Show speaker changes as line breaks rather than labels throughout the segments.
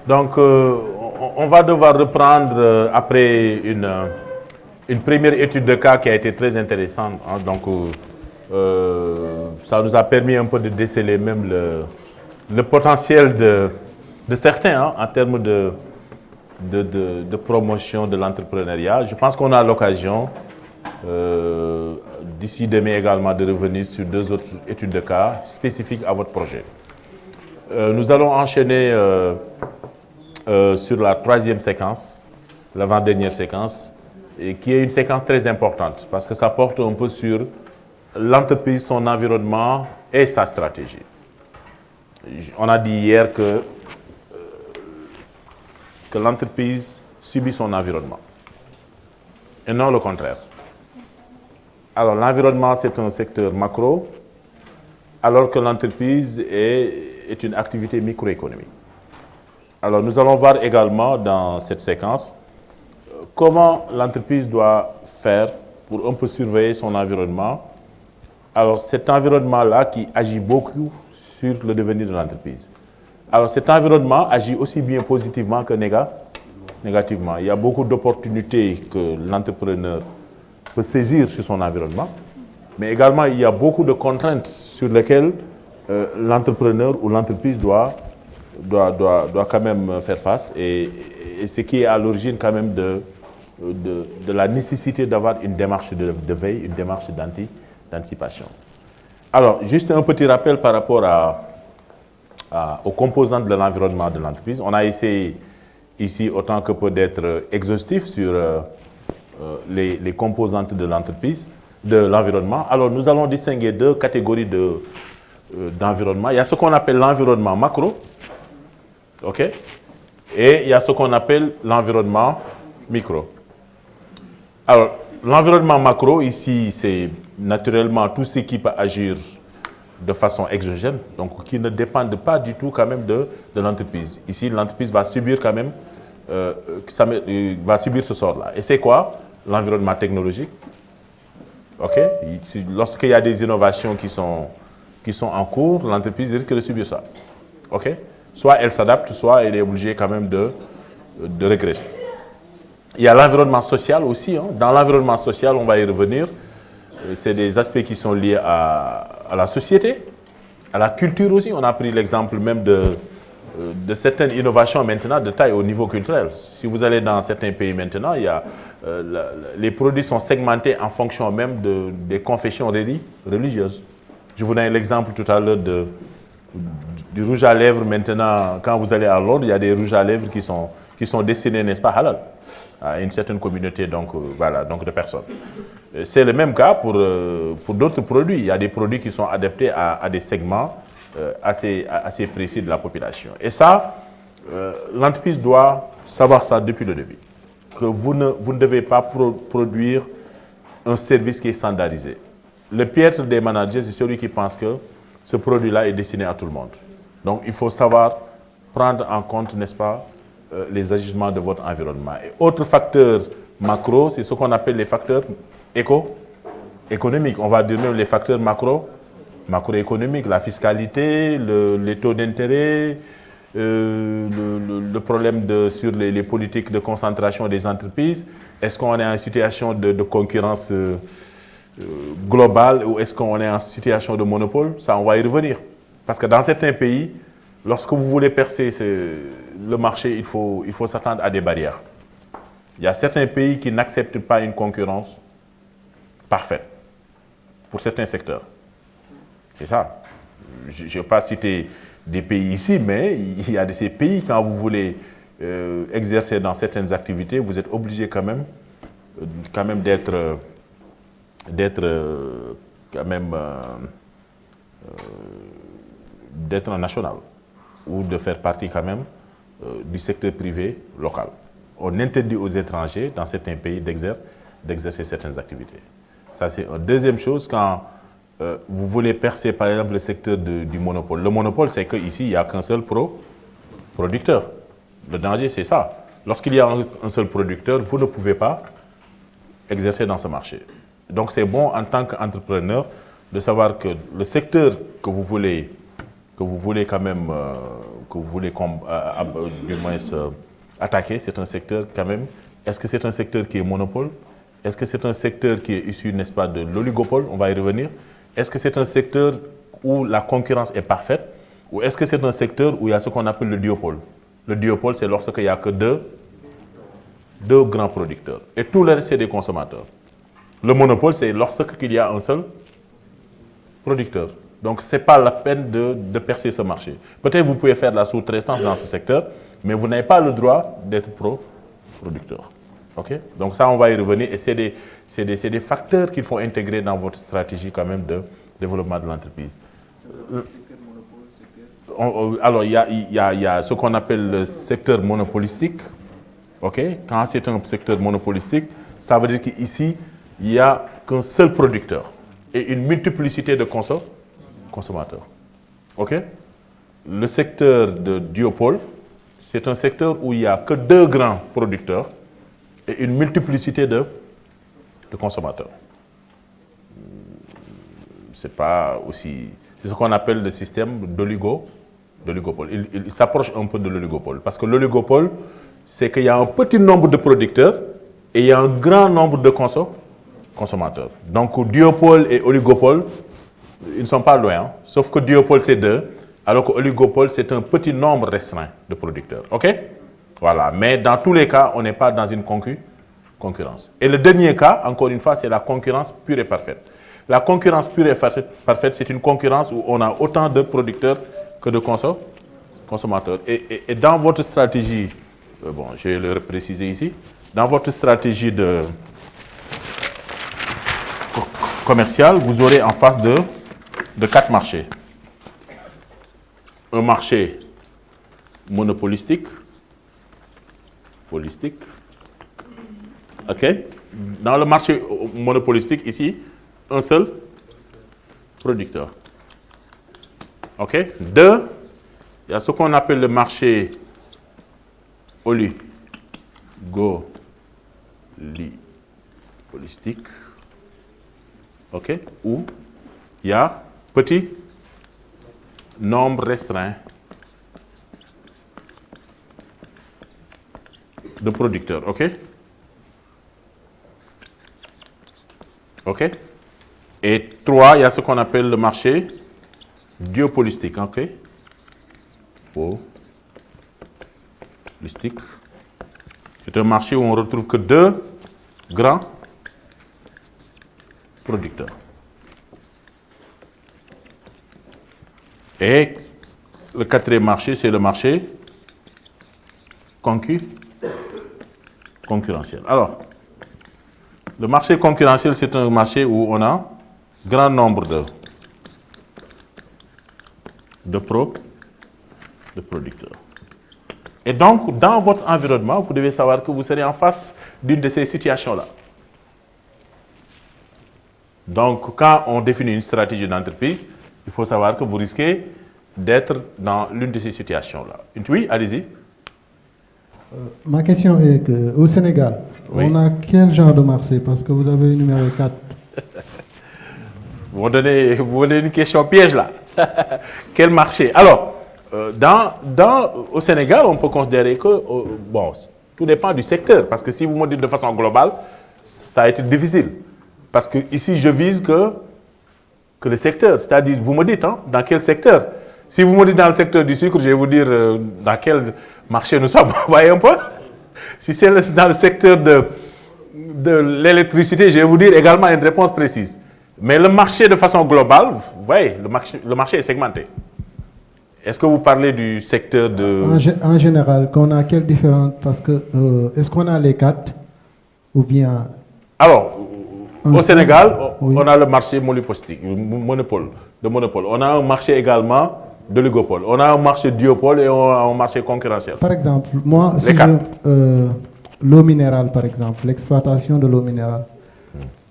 Donc, on va devoir reprendre après une première étude de cas qui a été très intéressante. Hein. Donc, ça nous a permis un peu de déceler même le potentiel de certains hein, en termes de promotion de l'entrepreneuriat. Je pense qu'on a l'occasion, d'ici demain également, de revenir sur 2 autres études de cas spécifiques à votre projet. Nous allons enchaîner sur la 3e séquence, l'avant-dernière séquence, et qui est une séquence très importante parce que ça porte un peu sur l'entreprise, son environnement et sa stratégie. On a dit hier que l'entreprise subit son environnement et non le contraire. Alors l'environnement, c'est un secteur macro, alors que l'entreprise est une activité microéconomique. Alors nous allons voir également dans cette séquence comment l'entreprise doit faire pour un peu surveiller son environnement. Alors cet environnement-là qui agit beaucoup sur le devenir de l'entreprise. Alors cet environnement agit aussi bien positivement que négativement. Il y a beaucoup d'opportunités que l'entrepreneur peut saisir sur son environnement, mais également il y a beaucoup de contraintes sur lesquelles l'entrepreneur ou l'entreprise doit quand même faire face et ce qui est à l'origine quand même de la nécessité d'avoir une démarche de veille, une démarche d'anticipation. Alors, juste un petit rappel par rapport aux composantes de l'environnement de l'entreprise. On a essayé ici autant que peut d'être exhaustif sur les composantes de l'entreprise, de l'environnement. Alors, nous allons distinguer 2 catégories d'environnement. Il y a ce qu'on appelle l'environnement macro, ok, et il y a ce qu'on appelle l'environnement micro. Alors, l'environnement macro, ici, c'est naturellement tout ce qui peut agir de façon exogène, donc qui ne dépendent pas du tout quand même de l'entreprise. Ici, l'entreprise va subir quand même, va subir ce sort-là. Et c'est quoi? L'environnement technologique. Ok? Lorsqu'il y a des innovations qui sont en cours, l'entreprise risque de subir ça. Ok? Soit elle s'adapte, soit elle est obligée quand même de régresser. Il y a l'environnement social aussi. Hein. Dans l'environnement social, on va y revenir. C'est des aspects qui sont liés à la société, à la culture aussi. On a pris l'exemple même de certaines innovations maintenant de taille au niveau culturel. Si vous allez dans certains pays maintenant, il y a, les produits sont segmentés en fonction même des confessions religieuses. Je vous donne l'exemple tout à l'heure du rouge à lèvres. Maintenant, quand vous allez à Londres, il y a des rouges à lèvres qui sont destinés, n'est-ce pas, halal, à une certaine communauté voilà, donc de personnes. C'est le même cas pour d'autres produits. Il y a des produits qui sont adaptés à des segments assez précis de la population. Et ça, l'entreprise doit savoir ça depuis le début. Que vous ne devez pas produire un service qui est standardisé. Le piètre des managers, c'est celui qui pense que ce produit-là est destiné à tout le monde. Donc, il faut savoir prendre en compte, n'est-ce pas, les agissements de votre environnement. Et autre facteur macro, c'est ce qu'on appelle les facteurs économiques. On va dire même les facteurs macroéconomiques, la fiscalité, les taux d'intérêt, le problème sur les politiques de concentration des entreprises. Est-ce qu'on est en situation de concurrence globale ou est-ce qu'on est en situation de monopole? Ça, on va y revenir. Parce que dans certains pays, lorsque vous voulez percer le marché, il faut s'attendre à des barrières. Il y a certains pays qui n'acceptent pas une concurrence parfaite pour certains secteurs. C'est ça. Je ne vais pas citer des pays ici, mais il y a de ces pays, quand vous voulez exercer dans certaines activités, vous êtes obligé quand même d'être un national ou de faire partie quand même du secteur privé local. On interdit aux étrangers dans certains pays d'exercer certaines activités. Ça, c'est une deuxième chose quand vous voulez percer par exemple le secteur du monopole. Le monopole, c'est qu'ici, il n'y a qu'un seul producteur. Le danger, c'est ça. Lorsqu'il y a un seul producteur, vous ne pouvez pas exercer dans ce marché. Donc c'est bon en tant qu'entrepreneur de savoir que le secteur que vous voulez quand même, du moins attaquer, c'est un secteur quand même. Est-ce que c'est un secteur qui est monopole? Est-ce que c'est un secteur qui est issu, n'est-ce pas, de l'oligopole? On va y revenir. Est-ce que c'est un secteur où la concurrence est parfaite? Ou est-ce que c'est un secteur où il y a ce qu'on appelle le duopole? Le duopole, c'est lorsqu'il n'y a que deux grands producteurs. Et tout le reste, c'est des consommateurs. Le monopole, c'est lorsqu'il y a un seul producteur. Donc, ce n'est pas la peine de percer ce marché. Peut-être vous pouvez faire de la sous-traitance dans ce secteur, mais vous n'avez pas le droit d'être producteur. Okay? Donc ça, on va y revenir. Et c'est des facteurs qu'il faut intégrer dans votre stratégie quand même de développement de l'entreprise. Alors, il y a ce qu'on appelle le secteur monopolistique. Okay? Quand c'est un secteur monopolistique, ça veut dire qu'ici, il n'y a qu'un seul producteur et une multiplicité de consommateurs. Okay? Le secteur de duopole, c'est un secteur où il n'y a que deux grands producteurs et une multiplicité de consommateurs. C'est pas aussi... C'est ce qu'on appelle le système d'oligopole. Il s'approche un peu de l'oligopole. Parce que l'oligopole, c'est qu'il y a un petit nombre de producteurs et il y a un grand nombre de consommateurs. Donc, duopole et oligopole, ils ne sont pas loin. Hein? Sauf que duopole, c'est 2, alors que oligopole, c'est un petit nombre restreint de producteurs. OK? Voilà. Mais dans tous les cas, on n'est pas dans une concurrence. Et le dernier cas, encore une fois, c'est la concurrence pure et parfaite. La concurrence pure et parfaite, c'est une concurrence où on a autant de producteurs que de consommateurs. Et dans votre stratégie, bon, je vais le préciser ici, dans votre stratégie commerciale, vous aurez en face de 4 marchés. Un marché monopolistique, OK? Dans le marché monopolistique, ici, un seul producteur. OK? 2, il y a ce qu'on appelle le marché oligopolistique. OK? Où il y a petit nombre restreint de producteurs. OK? OK? Et 3, il y a ce qu'on appelle le marché duopolistique. OK? Polistique. C'est un marché où on ne retrouve que 2 grands producteurs. Et le 4e marché, c'est le marché concurrentiel. Alors, le marché concurrentiel, c'est un marché où on a grand nombre de producteurs. Et donc, dans votre environnement, vous devez savoir que vous serez en face d'une de ces situations-là. Donc, quand on définit une stratégie d'entreprise, il faut savoir que vous risquez d'être dans l'une de ces situations-là. Oui, allez-y.
Ma question est qu'au Sénégal, oui, on a quel genre de marché? Parce que vous avez énuméré 4.
Vous donnez une question piège là. Quel marché? Alors, au Sénégal, on peut considérer que, bon, tout dépend du secteur. Parce que si vous me dites de façon globale, ça a été difficile. Parce que ici, je vise que le secteur. C'est-à-dire, vous me dites, hein, dans quel secteur? Si vous me dites dans le secteur du sucre, je vais vous dire dans quel marché nous sommes. Vous voyez un peu? Si c'est dans le secteur de l'électricité, je vais vous dire également une réponse précise. Mais le marché de façon globale, vous voyez, le marché est segmenté. Est-ce que vous parlez du secteur de...
En général, qu'on a quelle différence? Parce que, est-ce qu'on a les 4 ou bien...
Alors, au Sénégal, oui, on a le marché monopole. On a un marché également d'oligopole. On a un marché duopole et on a un marché concurrentiel.
Par exemple, moi, si l'eau minérale, par exemple, l'exploitation de l'eau minérale,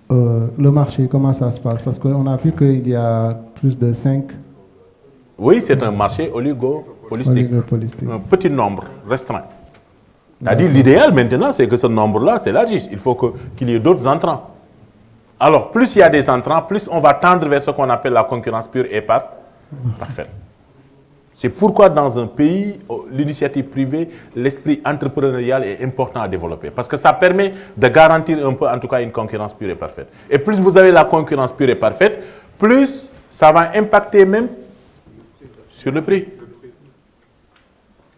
le marché, comment ça se passe? Parce qu'on a vu qu'il y a plus de 5...
Oui, c'est un marché oligopolistique. Un petit nombre restreint C'est-à-dire l'idéal maintenant, c'est que ce nombre-là s'élargisse. Il faut qu'il y ait d'autres entrants. Alors, plus il y a des entrants, plus on va tendre vers ce qu'on appelle la concurrence pure et parfaite. C'est pourquoi dans un pays, l'initiative privée, l'esprit entrepreneurial est important à développer. Parce que ça permet de garantir un peu, en tout cas, une concurrence pure et parfaite. Et plus vous avez la concurrence pure et parfaite, plus ça va impacter même sur le prix.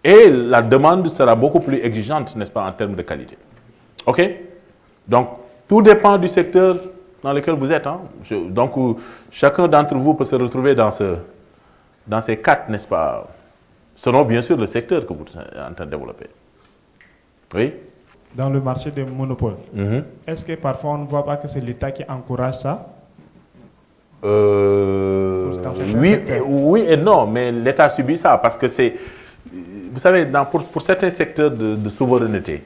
Et la demande sera beaucoup plus exigeante, n'est-ce pas, en termes de qualité. OK? Donc, tout dépend du secteur dans lequel vous êtes. Hein. Donc, chacun d'entre vous peut se retrouver dans ces quatre, n'est-ce pas, selon bien sûr le secteur que vous êtes en train de développer. Oui?
Dans le marché des monopoles, est-ce que parfois on ne voit pas que c'est l'État qui encourage ça?
Oui et non, mais l'État subit ça parce que c'est, vous savez, pour certains secteurs de souveraineté,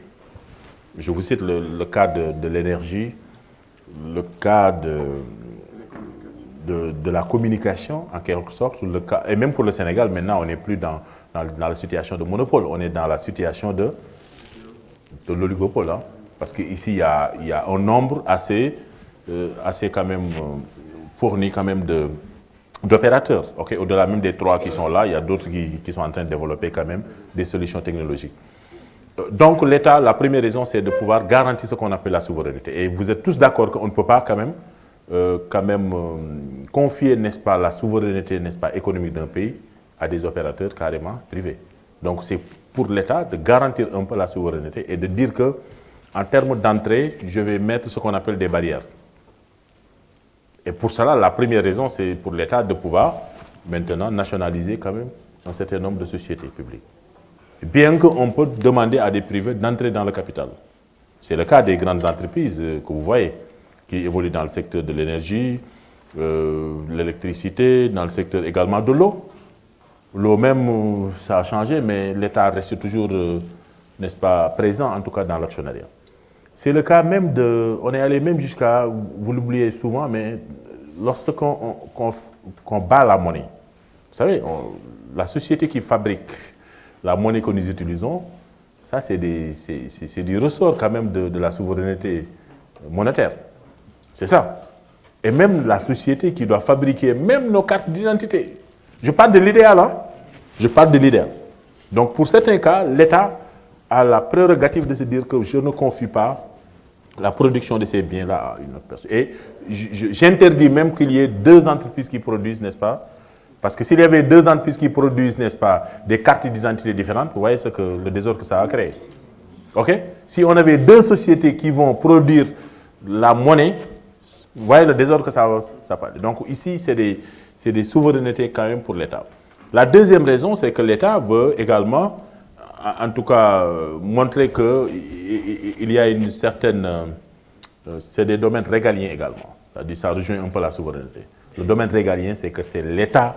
je vous cite le cas de l'énergie, le cas de la communication, en quelque sorte, et même pour le Sénégal, maintenant, on n'est plus dans la situation de monopole, on est dans la situation de l'oligopole. Hein, parce qu'ici, il y a un nombre assez quand même fourni quand même d'opérateurs. Okay? Au-delà même des 3 qui sont là, il y a d'autres qui sont en train de développer quand même des solutions technologiques. Donc l'État, la première raison, c'est de pouvoir garantir ce qu'on appelle la souveraineté. Et vous êtes tous d'accord qu'on ne peut pas quand même confier, n'est-ce pas, la souveraineté, n'est-ce pas, économique d'un pays à des opérateurs carrément privés. Donc c'est pour l'État de garantir un peu la souveraineté et de dire que, en termes d'entrée, je vais mettre ce qu'on appelle des barrières. Et pour cela, la première raison, c'est pour l'État de pouvoir maintenant nationaliser quand même un certain nombre de sociétés publiques. Bien qu'on peut demander à des privés d'entrer dans le capital. C'est le cas des grandes entreprises que vous voyez, qui évoluent dans le secteur de l'énergie, l'électricité, dans le secteur également de l'eau. L'eau même, ça a changé, mais l'État reste toujours, n'est-ce pas, présent, en tout cas dans l'actionnariat. C'est le cas même on est allé même jusqu'à, vous l'oubliez souvent, mais lorsqu'on bat la monnaie, vous savez, la société qui fabrique la monnaie que nous utilisons, ça c'est du ressort quand même de la souveraineté monétaire. C'est ça. Et même la société qui doit fabriquer même nos cartes d'identité. Je parle de l'idéal, hein? Je parle de l'idéal. Donc pour certains cas, l'État a la prérogative de se dire que je ne confie pas la production de ces biens-là à une autre personne. Et j'interdis même qu'il y ait 2 entreprises qui produisent, n'est-ce pas? Parce que s'il y avait 2 entreprises qui produisent, n'est-ce pas, des cartes d'identité différentes, vous voyez le désordre que ça a créé. OK? Si on avait 2 sociétés qui vont produire la monnaie, vous voyez le désordre que ça parle. Donc ici, c'est des souverainetés quand même pour l'État. La deuxième raison, c'est que l'État veut également, en tout cas, montrer qu'il y a une certaine... c'est des domaines régaliens également. C'est-à-dire ça rejoint un peu la souveraineté. Le domaine régalien, c'est que c'est l'État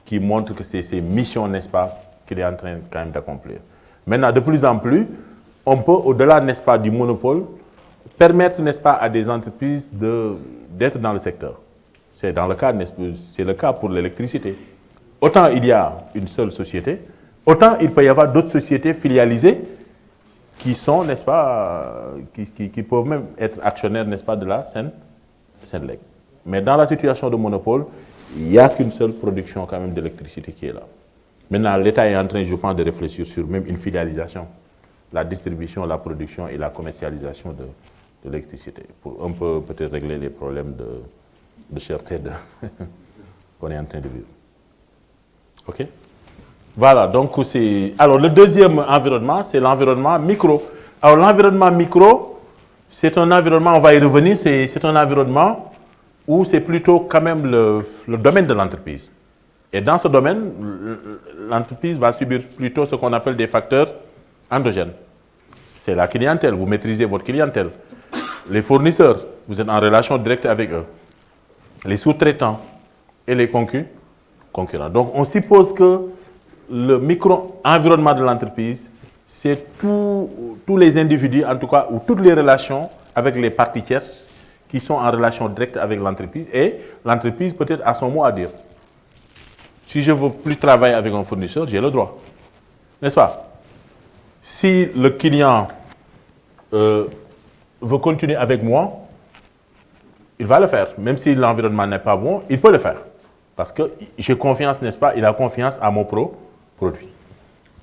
qui montre que c'est ses missions, n'est-ce pas, qu'il est en train quand même d'accomplir. Maintenant, de plus en plus, on peut, au-delà, n'est-ce pas, du monopole, permettre, n'est-ce pas, à des entreprises d'être dans le secteur. C'est le cas pour l'électricité. Autant il y a une seule société, autant il peut y avoir d'autres sociétés filialisées qui sont, n'est-ce pas, qui peuvent même être actionnaires, n'est-ce pas, de la Senelec. Mais dans la situation de monopole, il n'y a qu'une seule production quand même d'électricité qui est là. Maintenant, l'État est en train, je pense, de réfléchir sur même une filialisation, la distribution, la production et la commercialisation de l'électricité, pour un peu peut-être régler les problèmes de cherté qu'on est en train de vivre. OK? Voilà, donc c'est... Alors, le deuxième environnement, c'est l'environnement micro. Alors, l'environnement micro, c'est un environnement, on va y revenir, c'est un environnement où c'est plutôt quand même le domaine de l'entreprise. Et dans ce domaine, l'entreprise va subir plutôt ce qu'on appelle des facteurs endogènes. C'est la clientèle, vous maîtrisez votre clientèle. Les fournisseurs, vous êtes en relation directe avec eux. Les sous-traitants et les concurrents. Donc, on suppose que le micro-environnement de l'entreprise, c'est tous les individus, en tout cas, ou toutes les relations avec les parties tierces qui sont en relation directe avec l'entreprise. Et l'entreprise peut-être a son mot à dire. Si je ne veux plus travailler avec un fournisseur, j'ai le droit. N'est-ce pas? Si le client veut continuer avec moi, il va le faire. Même si l'environnement n'est pas bon, il peut le faire. Parce que j'ai confiance, n'est-ce pas? Il a confiance à mon produit.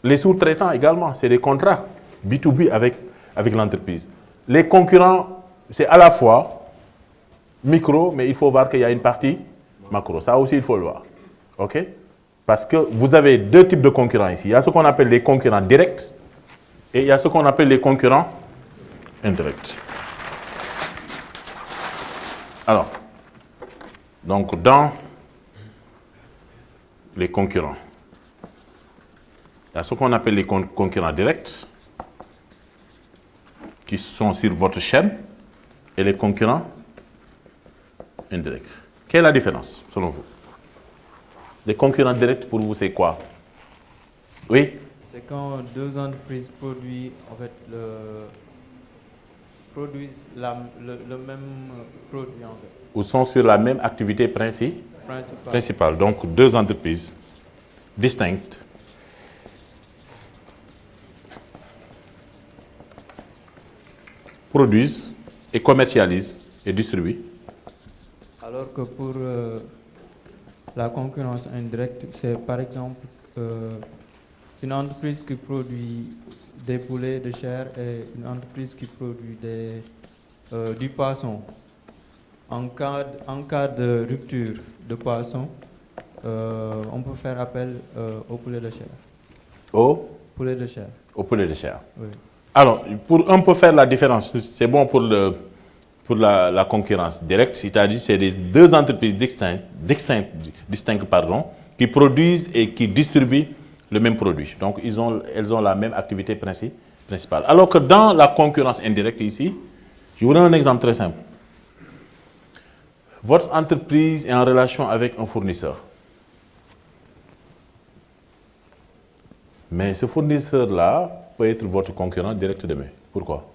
Les sous-traitants également, c'est des contrats B2B avec l'entreprise. Les concurrents, c'est à la fois micro, mais il faut voir qu'il y a une partie macro. Ça aussi, il faut le voir. OK? Parce que vous avez deux types de concurrents ici. Il y a ce qu'on appelle les concurrents directs et il y a ce qu'on appelle les concurrents indirects. Alors, donc dans les concurrents, il y a ce qu'on appelle les concurrents directs qui sont sur votre chaîne et les concurrents indirects. Quelle est la différence selon vous? Les concurrents directs pour vous, c'est quoi? Oui?
C'est quand deux entreprises produisent le même produit en fait.
Ou sont sur la même activité principale. Donc deux entreprises distinctes produisent et commercialisent et distribuent.
Alors que pour la concurrence indirecte, c'est par exemple une entreprise qui produit des poulets de chair et une entreprise qui produit du poisson. En cas de rupture de poisson, on peut faire appel au poulet de chair.
Au
poulet de chair.
Au poulet de chair.
Oui.
Alors, pour un peu faire la différence, c'est bon pour la concurrence directe, c'est-à-dire c'est des deux entreprises distinctes qui produisent et qui distribuent le même produit. Donc, elles ont la même activité principale. Alors que dans la concurrence indirecte ici, je vous donne un exemple très simple. Votre entreprise est en relation avec un fournisseur. Mais ce fournisseur-là peut être votre concurrent direct demain. Pourquoi?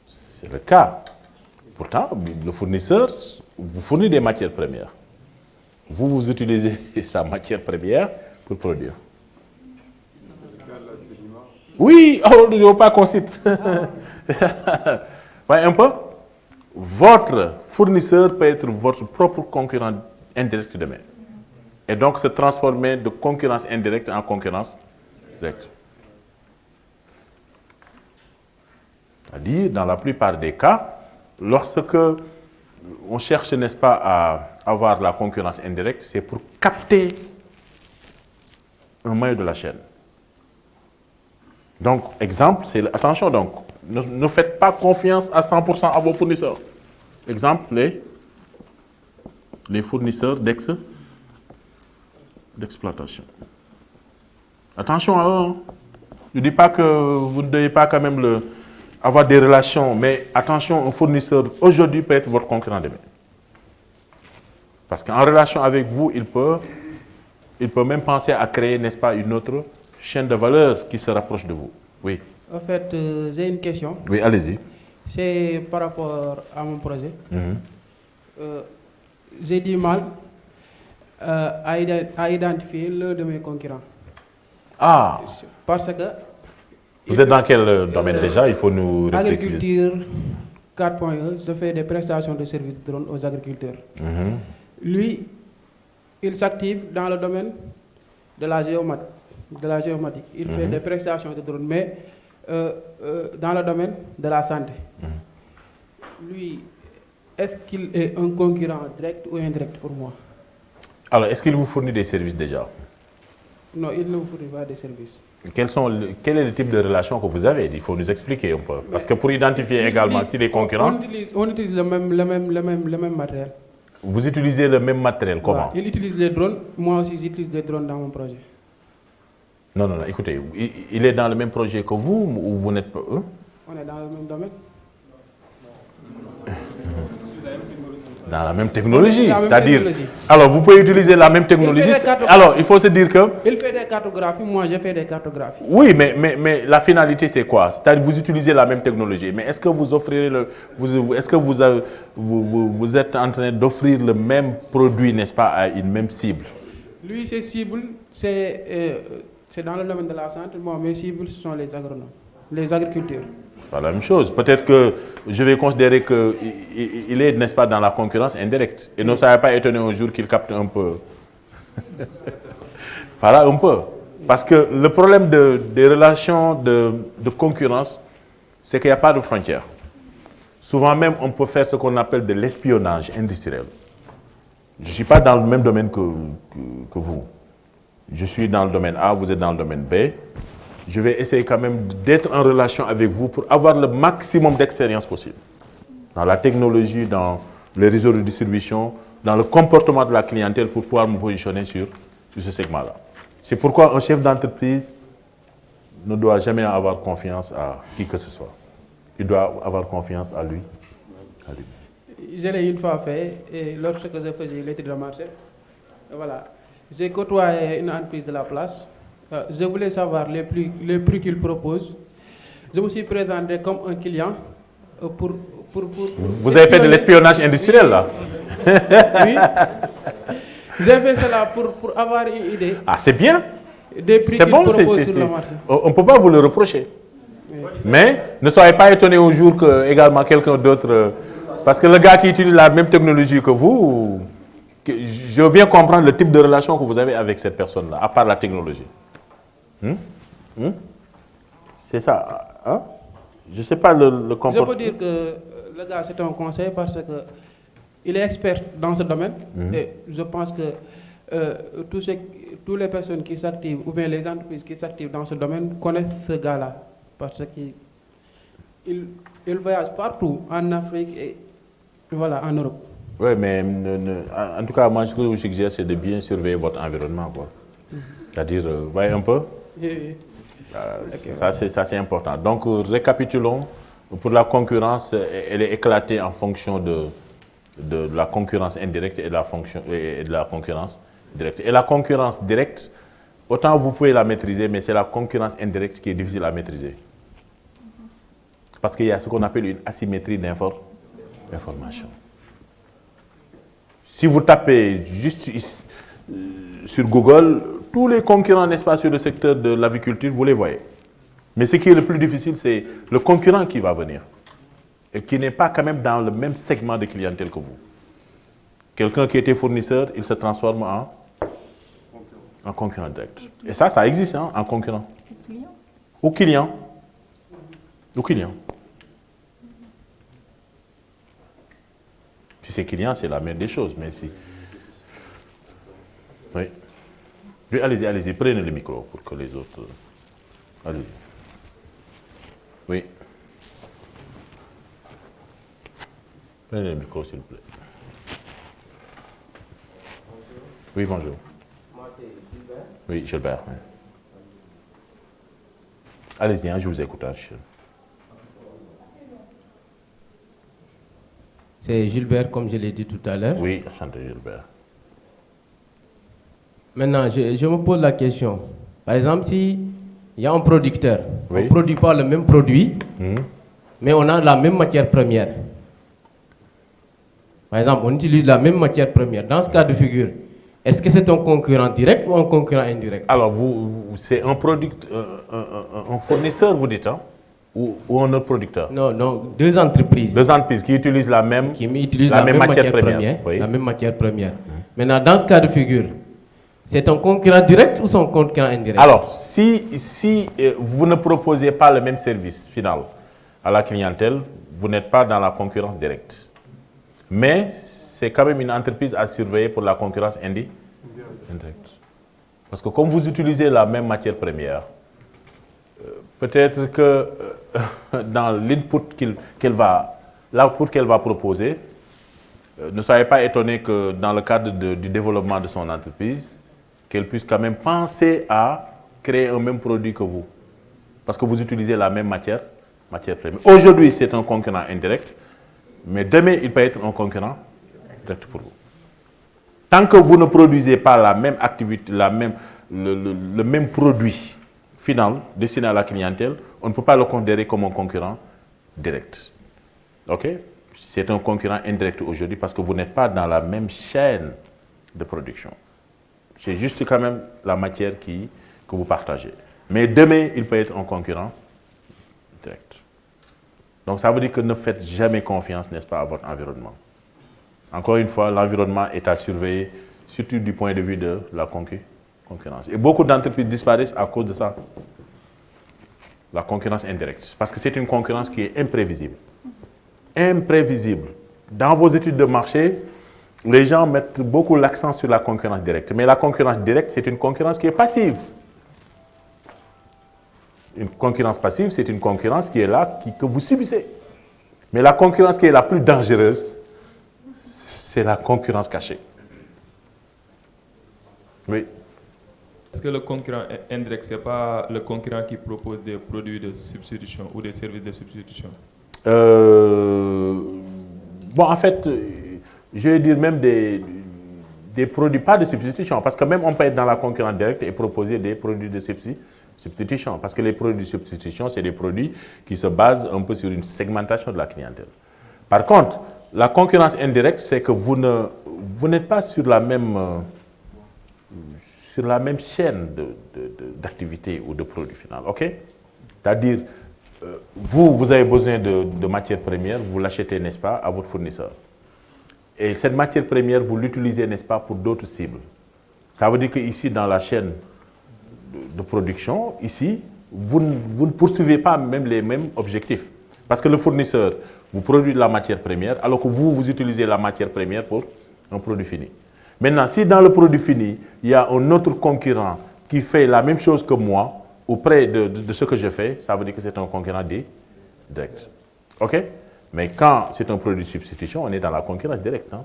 C'est le cas. Pourtant, le fournisseur vous fournit des matières premières. Vous utilisez sa matière première pour produire. Oui, oh, je ne veux pas qu'on cite. Voyez un peu? Votre fournisseur peut être votre propre concurrent indirect demain. Et donc se transformer de concurrence indirecte en concurrence directe. C'est-à-dire, dans la plupart des cas, lorsque on cherche, n'est-ce pas, à avoir la concurrence indirecte, c'est pour capter un maillon de la chaîne. Donc, exemple, c'est attention donc, ne faites pas confiance à 100% à vos fournisseurs. Exemple, les fournisseurs d'exploitation. Attention à eux. Hein. Je ne dis pas que vous ne devez pas quand même avoir des relations, mais attention, un fournisseur aujourd'hui peut être votre concurrent demain. Parce qu'en relation avec vous, il peut même penser à créer, n'est-ce pas, une autre chaîne de valeur qui se rapproche de vous. Oui.
En fait, j'ai une question.
Oui, allez-y.
C'est par rapport à mon projet. J'ai du mal à identifier l'un de mes concurrents.
Ah.
Parce que...
Vous êtes dans quel domaine déjà? Il faut nous réfléchir.
Agriculture 4.1, je fais des prestations de services de drone aux agriculteurs. Lui, il s'active dans le domaine de la géomatique. Il fait des prestations de drone, mais dans le domaine de la santé. Lui, est-ce qu'il est un concurrent direct ou indirect pour moi?
Alors, est-ce qu'il vous fournit des services déjà?
Non, il ne vous fournit pas des services.
Quel est le type de relation que vous avez? Il faut nous expliquer un peu. Parce que pour identifier également si les concurrents...
On utilise le même matériel.
Vous utilisez le même matériel, comment?
Voilà. Il utilise les drones, moi aussi j'utilise des drones dans mon projet.
Non, écoutez, il est dans le même projet que vous ou vous n'êtes pas...
On est dans le même domaine.
Dans la même technologie, c'est-à-dire...
technologie.
Alors, vous pouvez utiliser la même technologie. Alors, il faut se dire que...
Il fait des cartographies, moi je fais des cartographies.
Oui, mais la finalité, c'est quoi? C'est-à-dire vous utilisez la même technologie. Mais est-ce que vous offrez est-ce que vous êtes en train d'offrir le même produit, n'est-ce pas, à une même cible?
Lui, ses cibles, c'est dans le domaine de la santé. Moi, mes cibles, ce sont les agronomes, les agriculteurs.
C'est la même chose. Peut-être que je vais considérer qu'il est, n'est-ce pas, dans la concurrence indirecte. Et ne soyez pas étonné un jour qu'il capte un peu. Voilà, un peu. Parce que le problème des relations de concurrence, c'est qu'il n'y a pas de frontières. Souvent même, on peut faire ce qu'on appelle de l'espionnage industriel. Je ne suis pas dans le même domaine que vous. Je suis dans le domaine A, vous êtes dans le domaine B. Je vais essayer quand même d'être en relation avec vous pour avoir le maximum d'expérience possible. Dans la technologie, dans les réseaux de distribution, dans le comportement de la clientèle pour pouvoir me positionner sur ce segment-là. C'est pourquoi un chef d'entreprise ne doit jamais avoir confiance à qui que ce soit. Il doit avoir confiance à lui.
Je l'ai une fois fait, et lorsque je faisais l'étude de marché, voilà, j'ai côtoyé une entreprise de la place. Je voulais savoir les prix qu'ils proposent. Je me suis présenté comme un client pour
Vous avez fait de l'espionnage industriel, là?
Oui. J'ai fait cela pour avoir une idée.
Ah, c'est bien.
Des prix qu'ils proposent sur le marché.
On ne peut pas vous le reprocher. Oui. Mais ne soyez pas étonné au jour que également quelqu'un d'autre... parce que le gars qui utilise la même technologie que vous, je veux bien comprendre le type de relation que vous avez avec cette personne-là, à part la technologie. C'est ça. Hein? Je ne sais pas le comportement.
Je peux dire que le gars, c'est un conseil parce qu'il est expert dans ce domaine. Et je pense que toutes les personnes qui s'activent, ou bien les entreprises qui s'activent dans ce domaine, connaissent ce gars-là. Parce qu'il voyage partout, en Afrique et voilà, en Europe.
Oui, mais en tout cas, moi, ce que je vous suggère, c'est de bien surveiller votre environnement. C'est-à-dire, voyez un peu.
Oui.
Okay, ça, c'est important. Donc, récapitulons. Pour la concurrence, elle est éclatée en fonction de la concurrence indirecte et de la concurrence directe. Et la concurrence directe, autant vous pouvez la maîtriser, mais c'est la concurrence indirecte qui est difficile à maîtriser. Parce qu'il y a ce qu'on appelle une asymétrie d'information. Si vous tapez juste sur Google, tous les concurrents, n'est-ce pas, sur le secteur de l'aviculture, vous les voyez. Mais ce qui est le plus difficile, c'est le concurrent qui va venir et qui n'est pas quand même dans le même segment de clientèle que vous. Quelqu'un qui était fournisseur, il se transforme en concurrent direct. Et ça existe, hein, en concurrent. Ou client. Ou client. Si c'est client, c'est la meilleure des choses, mais si... Oui. Oui, allez-y, prenez le micro pour que les autres... Allez-y. Oui. Prenez le micro, s'il vous plaît. Oui, bonjour.
Moi, c'est Gilbert.
Oui, Gilbert. Oui. Allez-y, hein, je vous écoute.
C'est Gilbert, comme je l'ai dit tout à l'heure.
Oui, enchanté, Gilbert.
Maintenant, je me pose la question. Par exemple, si il y a un producteur,
oui.
On ne produit pas le même produit, mais on a la même matière première. Par exemple, on utilise la même matière première. Dans ce cas de figure, est-ce que c'est un concurrent direct ou un concurrent indirect?
Alors, c'est un fournisseur, vous dites, hein? Ou un autre producteur?
Non, deux entreprises.
Deux entreprises qui utilisent la même matière première. Oui.
La même matière première. Maintenant, dans ce cas de figure, c'est un concurrent direct ou c'est un concurrent indirect?
Alors, si vous ne proposez pas le même service final à la clientèle, vous n'êtes pas dans la concurrence directe. Mais c'est quand même une entreprise à surveiller pour la concurrence indirecte. Parce que comme vous utilisez la même matière première, peut-être que dans l'output qu'elle va proposer, ne soyez pas étonné que dans le cadre du développement de son entreprise, qu'elle puisse quand même penser à créer un même produit que vous. Parce que vous utilisez la même matière première. Aujourd'hui, c'est un concurrent indirect, mais demain, il peut être un concurrent direct pour vous. Tant que vous ne produisez pas la même activité, le même produit final destiné à la clientèle, on ne peut pas le considérer comme un concurrent direct. OK? C'est un concurrent indirect aujourd'hui parce que vous n'êtes pas dans la même chaîne de production. C'est juste quand même la matière que vous partagez. Mais demain, il peut être un concurrent direct. Donc ça veut dire que ne faites jamais confiance, n'est-ce pas, à votre environnement. Encore une fois, l'environnement est à surveiller, surtout du point de vue de la concurrence. Et beaucoup d'entreprises disparaissent à cause de ça. La concurrence indirecte. Parce que c'est une concurrence qui est imprévisible. Imprévisible. Dans vos études de marché, les gens mettent beaucoup l'accent sur la concurrence directe. Mais la concurrence directe, c'est une concurrence qui est passive. Une concurrence passive, c'est une concurrence qui est là, que vous subissez. Mais la concurrence qui est la plus dangereuse, c'est la concurrence cachée. Oui.
Est-ce que le concurrent indirect, ce n'est pas le concurrent qui propose des produits de substitution ou des services de substitution?
Bon, en fait, je vais dire même des produits, pas de substitution, parce que même on peut être dans la concurrence directe et proposer des produits de substitution, parce que les produits de substitution, c'est des produits qui se basent un peu sur une segmentation de la clientèle. Par contre, la concurrence indirecte, c'est que vous n'êtes pas sur la même chaîne d'activité ou de produit final. OK? C'est-à-dire, vous avez besoin de matières premières, vous l'achetez, n'est-ce pas, à votre fournisseur. Et cette matière première, vous l'utilisez, n'est-ce pas, pour d'autres cibles. Ça veut dire qu'ici, dans la chaîne de production, ici, vous ne poursuivez pas même les mêmes objectifs. Parce que le fournisseur vous produit de la matière première, alors que vous utilisez la matière première pour un produit fini. Maintenant, si dans le produit fini, il y a un autre concurrent qui fait la même chose que moi, auprès de ce que je fais, ça veut dire que c'est un concurrent direct. OK? Mais quand c'est un produit de substitution, on est dans la concurrence directe. Hein?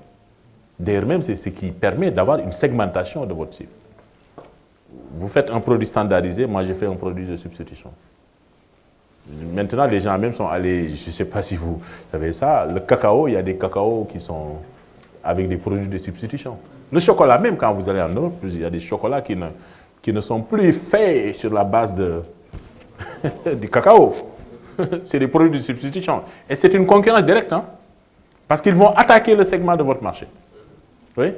D'ailleurs même, c'est ce qui permet d'avoir une segmentation de votre cible. Vous faites un produit standardisé, moi je fais un produit de substitution. Maintenant, les gens même sont allés, je ne sais pas si vous savez ça, le cacao, il y a des cacaos qui sont avec des produits de substitution. Le chocolat, même quand vous allez en Europe, il y a des chocolats qui ne sont plus faits sur la base du cacao. C'est des produits de substitution. Et c'est une concurrence directe, hein? Parce qu'ils vont attaquer le segment de votre marché. Oui?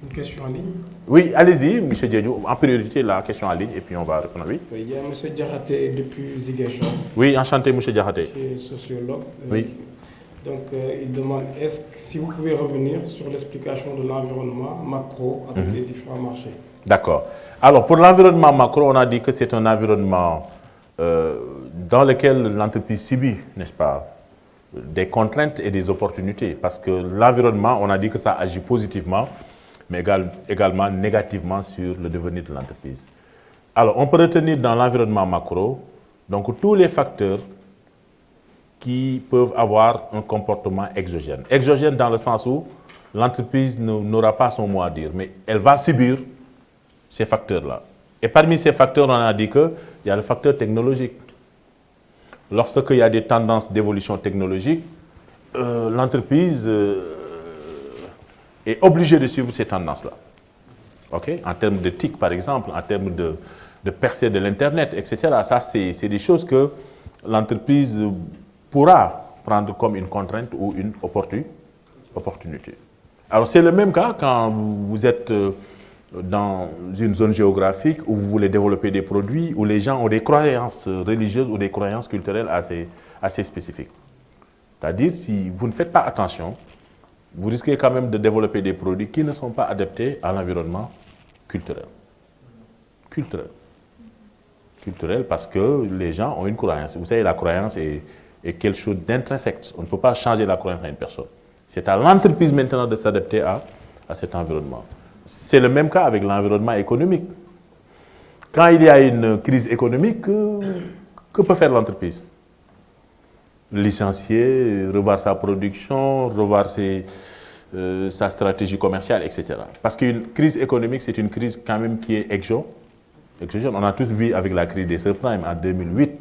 Une question en ligne?
Oui, allez-y, M. Diédiou. En priorité, la question en ligne, et puis on va répondre. Oui,
Il y a M. Diakhaté depuis Ziguinchor.
Oui, enchanté, M. Diakhaté.
Qui est sociologue.
Oui.
Donc, il demande si vous pouvez revenir sur l'explication de l'environnement macro avec les différents marchés.
D'accord. Alors, pour l'environnement macro, on a dit que c'est un environnement dans lequel l'entreprise subit, n'est-ce pas, des contraintes et des opportunités. Parce que l'environnement, on a dit que ça agit positivement, mais également négativement sur le devenir de l'entreprise. Alors, on peut retenir dans l'environnement macro, donc tous les facteurs qui peuvent avoir un comportement exogène. Exogène dans le sens où l'entreprise n'aura pas son mot à dire, mais elle va subir ces facteurs-là. Et parmi ces facteurs, on a dit qu'il y a le facteur technologique. Lorsqu'il y a des tendances d'évolution technologique, l'entreprise est obligée de suivre ces tendances-là. Okay? En termes de TIC, par exemple, en termes de percée de l'Internet, etc. Ça, c'est des choses que l'entreprise pourra prendre comme une contrainte ou une opportunité. Alors, c'est le même cas quand vous êtes dans une zone géographique où vous voulez développer des produits, où les gens ont des croyances religieuses ou des croyances culturelles assez spécifiques. C'est-à-dire, si vous ne faites pas attention, vous risquez quand même de développer des produits qui ne sont pas adaptés à l'environnement culturel. Culturel parce que les gens ont une croyance. Vous savez, la croyance est quelque chose d'intrinsèque. On ne peut pas changer la croyance à une personne. C'est à l'entreprise maintenant de s'adapter à cet environnement. C'est le même cas avec l'environnement économique. Quand il y a une crise économique, que peut faire l'entreprise? Licencier, revoir sa production, revoir sa stratégie commerciale, etc. Parce qu'une crise économique, c'est une crise quand même qui est exogène. On a tous vu avec la crise des subprimes en 2008.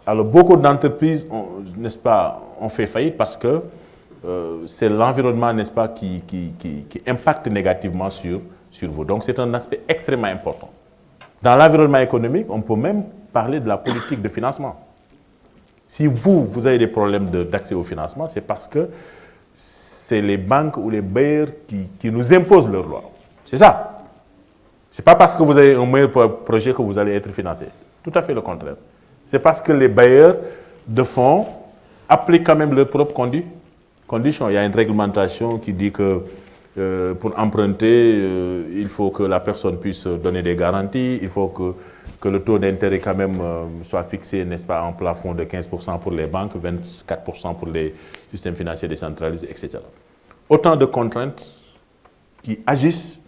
Alors beaucoup d'entreprises, n'est-ce pas, ont fait faillite parce que c'est l'environnement, n'est-ce pas, qui impacte négativement sur vous. Donc c'est un aspect extrêmement important. Dans l'environnement économique, on peut même parler de la politique de financement. Si vous avez des problèmes d'accès au financement, c'est parce que c'est les banques ou les bailleurs qui nous imposent leurs lois. C'est ça. Ce n'est pas parce que vous avez un meilleur projet que vous allez être financé. Tout à fait le contraire. C'est parce que les bailleurs de fonds appliquent quand même leurs propres conditions. Il y a une réglementation qui dit que pour emprunter, il faut que la personne puisse donner des garanties, il faut que le taux d'intérêt quand même soit fixé, n'est-ce pas, en plafond de 15% pour les banques, 24% pour les systèmes financiers décentralisés, etc. Autant de contraintes qui agissent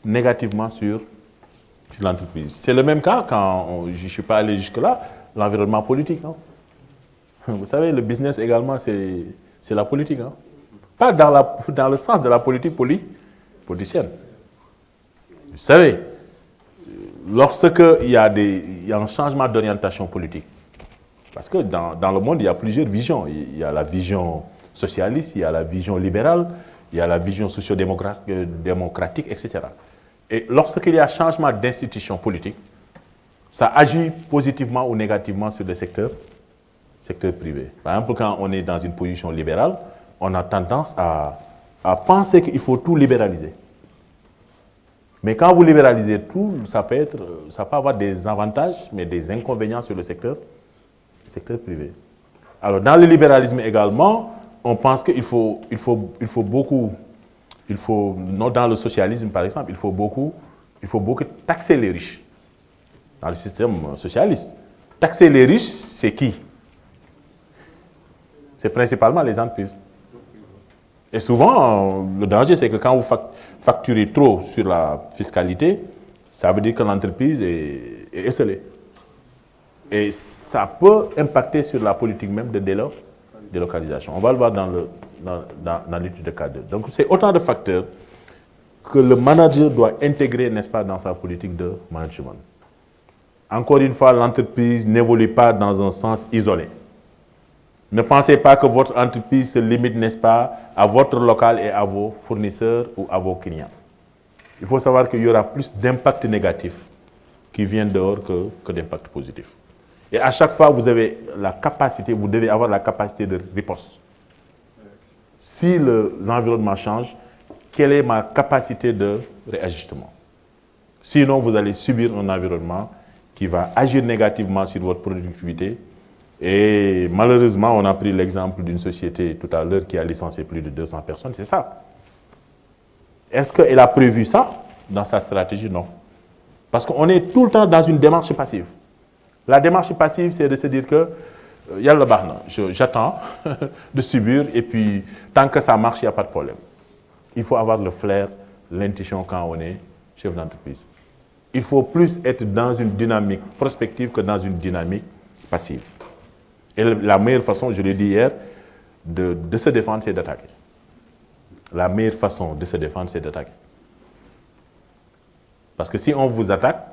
négativement sur l'entreprise. C'est le même cas quand, je ne suis pas allé jusque-là, l'environnement politique. Hein. Vous savez, le business également, c'est la politique. Hein. Pas dans le sens de la politique politicienne. Vous savez, lorsqu'il y a un changement d'orientation politique, parce que dans le monde, il y a plusieurs visions. Il y a la vision socialiste, il y a la vision libérale, il y a la vision socio-démocratique, etc. Et lorsqu'il y a changement d'institution politique, ça agit positivement ou négativement sur le secteur privé. Par exemple, quand on est dans une position libérale, on a tendance à penser qu'il faut tout libéraliser. Mais quand vous libéralisez tout, ça peut avoir des avantages, mais des inconvénients sur le secteur privé. Alors, dans le libéralisme également, on pense qu'il faut beaucoup, dans le socialisme par exemple, il faut beaucoup taxer les riches. Dans le système socialiste, taxer les riches, c'est qui? C'est principalement les entreprises. Et souvent, le danger, c'est que quand vous facturez trop sur la fiscalité, ça veut dire que l'entreprise est esselée. Et ça peut impacter sur la politique même de délocalisation. On va le voir dans l'étude de cas 2. Donc, c'est autant de facteurs que le manager doit intégrer, n'est-ce pas, dans sa politique de management. Encore une fois, l'entreprise n'évolue pas dans un sens isolé. Ne pensez pas que votre entreprise se limite, n'est-ce pas, à votre local et à vos fournisseurs ou à vos clients. Il faut savoir qu'il y aura plus d'impact négatif qui vient dehors que d'impact positif. Et à chaque fois, vous devez avoir la capacité de riposte. Si l'environnement change, quelle est ma capacité de réajustement? Sinon, vous allez subir un environnement qui va agir négativement sur votre productivité. Et malheureusement, on a pris l'exemple d'une société tout à l'heure qui a licencié plus de 200 personnes, c'est ça. Est-ce qu'elle a prévu ça dans sa stratégie? Non. Parce qu'on est tout le temps dans une démarche passive. La démarche passive, c'est de se dire que yalla bahna, j'attends de subir et puis tant que ça marche, il n'y a pas de problème. Il faut avoir le flair, l'intuition quand on est chef d'entreprise. Il faut plus être dans une dynamique prospective que dans une dynamique passive. Et la meilleure façon, je l'ai dit hier, de se défendre, c'est d'attaquer. La meilleure façon de se défendre, c'est d'attaquer. Parce que si on vous attaque,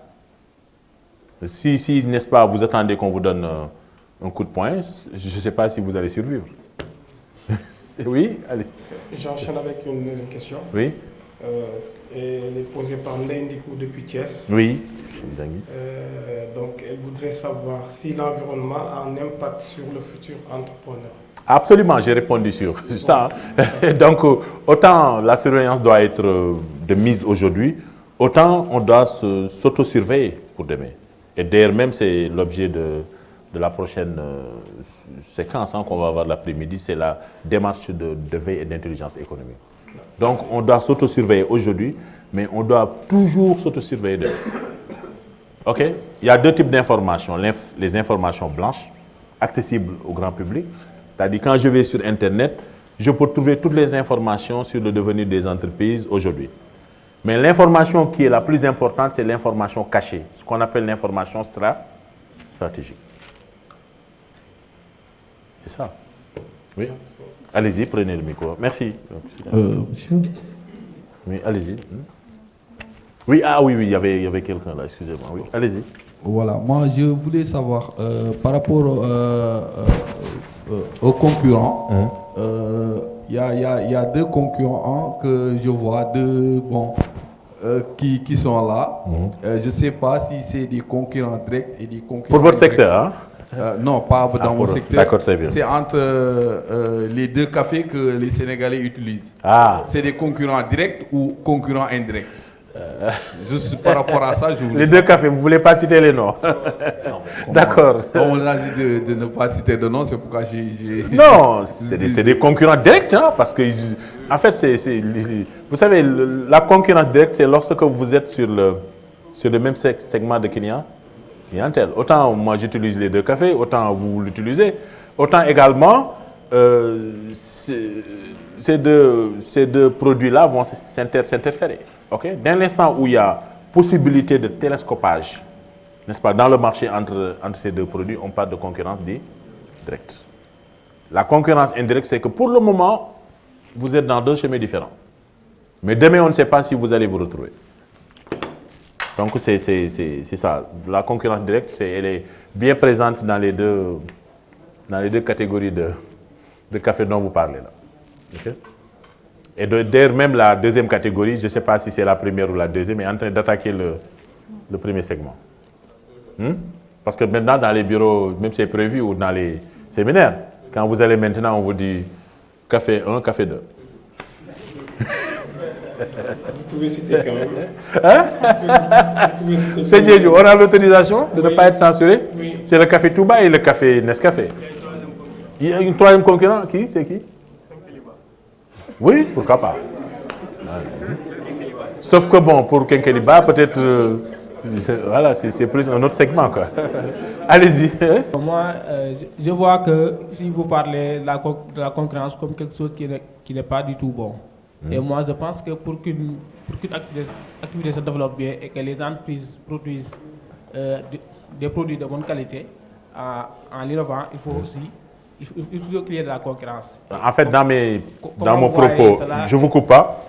si n'est-ce pas, vous attendez qu'on vous donne un coup de poing, je ne sais pas si vous allez survivre. Oui, allez.
J'enchaîne avec une deuxième question.
Oui.
Elle est posée par Ndindikou depuis Thiès.
Oui.
Donc, elle voudrait savoir si l'environnement a un impact sur le futur entrepreneur.
Absolument, j'ai répondu sur ça. Donc, autant la surveillance doit être de mise aujourd'hui, autant on doit s'auto-surveiller pour demain. Et d'ailleurs même, c'est l'objet de la prochaine séquence qu'on va avoir l'après-midi, c'est la démarche de veille et d'intelligence économique. Donc, on doit s'auto-surveiller aujourd'hui, mais on doit toujours s'auto-surveiller demain. OK? Il y a deux types d'informations. Les informations blanches, accessibles au grand public. C'est-à-dire, quand je vais sur Internet, je peux trouver toutes les informations sur le devenir des entreprises aujourd'hui. Mais l'information qui est la plus importante, c'est l'information cachée, ce qu'on appelle l'information stratégique. C'est ça. Oui. Allez-y, prenez le micro. Merci.
Monsieur?
Oui, allez-y. Oui, oui, il y avait quelqu'un là, excusez-moi. Oui, allez-y.
Voilà, moi je voulais savoir, par rapport aux concurrents, il y a deux concurrents que je vois, qui sont là. Je ne sais pas si c'est des concurrents directs et des concurrents
pour votre
indirects.
secteur, hein?
Non, pas dans mon secteur.
D'accord, très bien.
C'est entre les deux cafés que les Sénégalais utilisent.
Ah.
C'est des concurrents directs ou concurrents indirects? Juste par rapport à ça, je voulais
Les deux cafés, vous ne voulez pas citer les noms? D'accord.
On a dit de ne pas citer de nom, c'est pourquoi j'ai...
Non, c'est des concurrents directs, hein, parce que, en fait, vous savez, la concurrence directe, c'est lorsque vous êtes sur le même segment de clientèle. Autant moi j'utilise les deux cafés, autant vous l'utilisez, autant également ces deux produits-là vont s'interférer. Okay? Dès l'instant où il y a possibilité de télescopage, n'est-ce pas, dans le marché entre ces deux produits, on parle de concurrence directe. La concurrence indirecte, c'est que pour le moment, vous êtes dans deux chemins différents. Mais demain, on ne sait pas si vous allez vous retrouver. Donc, c'est ça. La concurrence directe, elle est bien présente dans les deux catégories de café dont vous parlez là. Okay? Et d'ailleurs, même la deuxième catégorie, je ne sais pas si c'est la première ou la deuxième, est en train d'attaquer le premier segment. Parce que maintenant, dans les bureaux, même c'est prévu, ou dans les séminaires, quand vous allez maintenant, on vous dit café 1, café 2.
Vous pouvez citer quand même.
Hein? C'est Dieu, on a l'autorisation de ne pas être censuré.
Oui.
C'est le café Touba et le café Nescafé. Il y a un troisième concurrent, qui? C'est qui? Oui, pourquoi pas. Sauf que bon, pour Kenkeliba, peut-être, voilà, c'est plus un autre segment, quoi. Allez-y.
Moi, je vois que si vous parlez de la concurrence comme quelque chose qui n'est pas du tout bon. Et moi, je pense que pour qu'une activité se développe bien et que les entreprises produisent des produits de bonne qualité, en l'innovant, il faut aussi qu'il y ait de la concurrence.
En fait, dans mon propos, je ne vous coupe pas.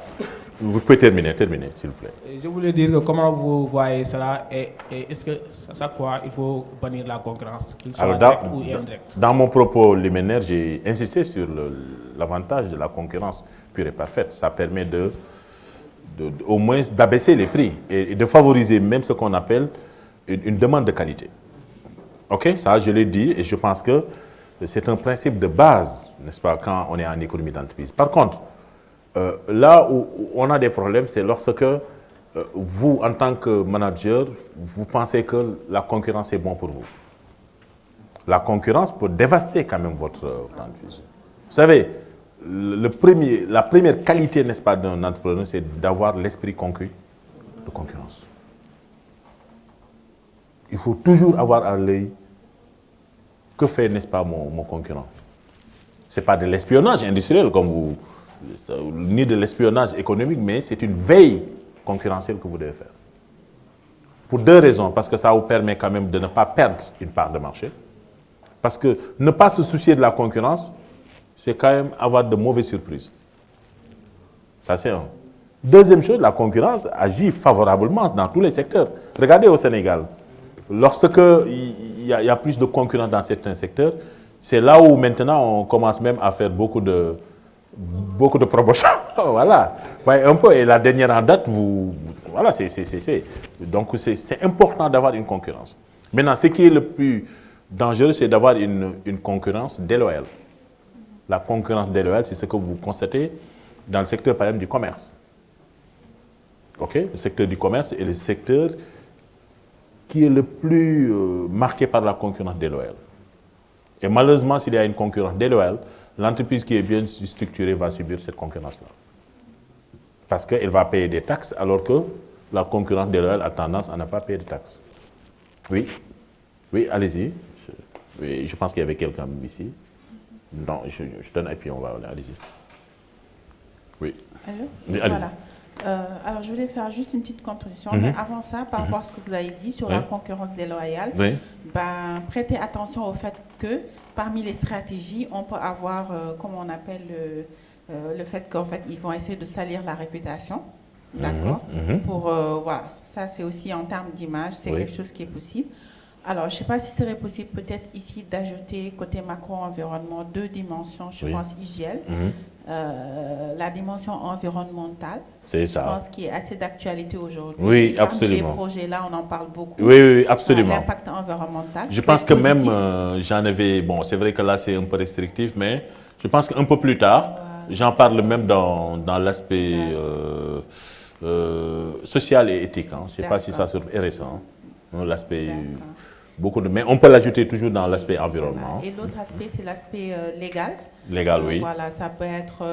Vous pouvez terminer, s'il vous plaît.
Je voulais dire que comment vous voyez cela et est-ce que chaque fois il faut bannir la concurrence, qu'il soit direct ou indirect?
Dans mon propos liminaire, j'ai insisté sur l'avantage de la concurrence pure et parfaite. Ça permet au moins d'abaisser les prix et de favoriser même ce qu'on appelle une demande de qualité. Ok, ça je l'ai dit et je pense que c'est un principe de base, n'est-ce pas, quand on est en économie d'entreprise. Par contre, là où on a des problèmes, c'est lorsque vous, en tant que manager, vous pensez que la concurrence est bon pour vous. La concurrence peut dévaster quand même votre entreprise. Vous savez, la première qualité, n'est-ce pas, d'un entrepreneur, c'est d'avoir l'esprit de concurrence. Il faut toujours avoir à l'œil que fait, n'est-ce pas, mon concurrent. Ce n'est pas de l'espionnage industriel comme vous, ni de l'espionnage économique, mais c'est une veille concurrentielle que vous devez faire. Pour deux raisons. Parce que ça vous permet quand même de ne pas perdre une part de marché. Parce que ne pas se soucier de la concurrence, c'est quand même avoir de mauvaises surprises. Ça, c'est un. Deuxième chose, la concurrence agit favorablement dans tous les secteurs. Regardez au Sénégal. Lorsque il y a plus de concurrence dans certains secteurs, c'est là où maintenant on commence même à faire beaucoup de promotions. Voilà. Ouais, un peu. Et la dernière en date, voilà, donc c'est important d'avoir une concurrence. Maintenant, ce qui est le plus dangereux, c'est d'avoir une concurrence déloyale. La concurrence déloyale, c'est ce que vous constatez dans le secteur, par exemple, du commerce. OK? Le secteur du commerce est le secteur qui est le plus marqué par la concurrence déloyale. Et malheureusement, s'il y a une concurrence déloyale, l'entreprise qui est bien structurée va subir cette concurrence-là. Parce qu'elle va payer des taxes, alors que la concurrence déloyale a tendance à ne pas payer de taxes. Oui? Oui, allez-y. Je pense qu'il y avait quelqu'un ici. Non, je donne et puis on va aller. Allez-y. Oui.
Allô?
Oui, allez-y.
Voilà. Alors, je voulais faire juste une petite contribution, mais avant ça, par rapport à ce que vous avez dit sur la concurrence déloyale, prêtez attention au fait que parmi les stratégies, on peut avoir, comme on appelle le fait qu'en fait, ils vont essayer de salir la réputation. D'accord? Pour, voilà, ça c'est aussi en termes d'image, c'est quelque chose qui est possible. Alors, je ne sais pas si ce serait possible peut-être ici d'ajouter côté macro-environnement 2 dimensions, je pense, IGL. la dimension environnementale.
C'est ça.
Je pense qu'il est assez d'actualité aujourd'hui.
Oui,
Parmi
absolument.
les projets là, on en parle beaucoup.
Oui, absolument.
L'impact environnemental.
Je pense que même, j'en avais, bon, c'est vrai que là c'est un peu restrictif, mais je pense qu'un peu plus tard, j'en parle même dans l'aspect social et éthique. Hein. Je ne sais pas si ça se RSE, hein. L'aspect... mais on peut l'ajouter toujours dans l'aspect environnement.
Et l'autre aspect, c'est l'aspect légal.
Légal, oui.
Voilà, ça peut être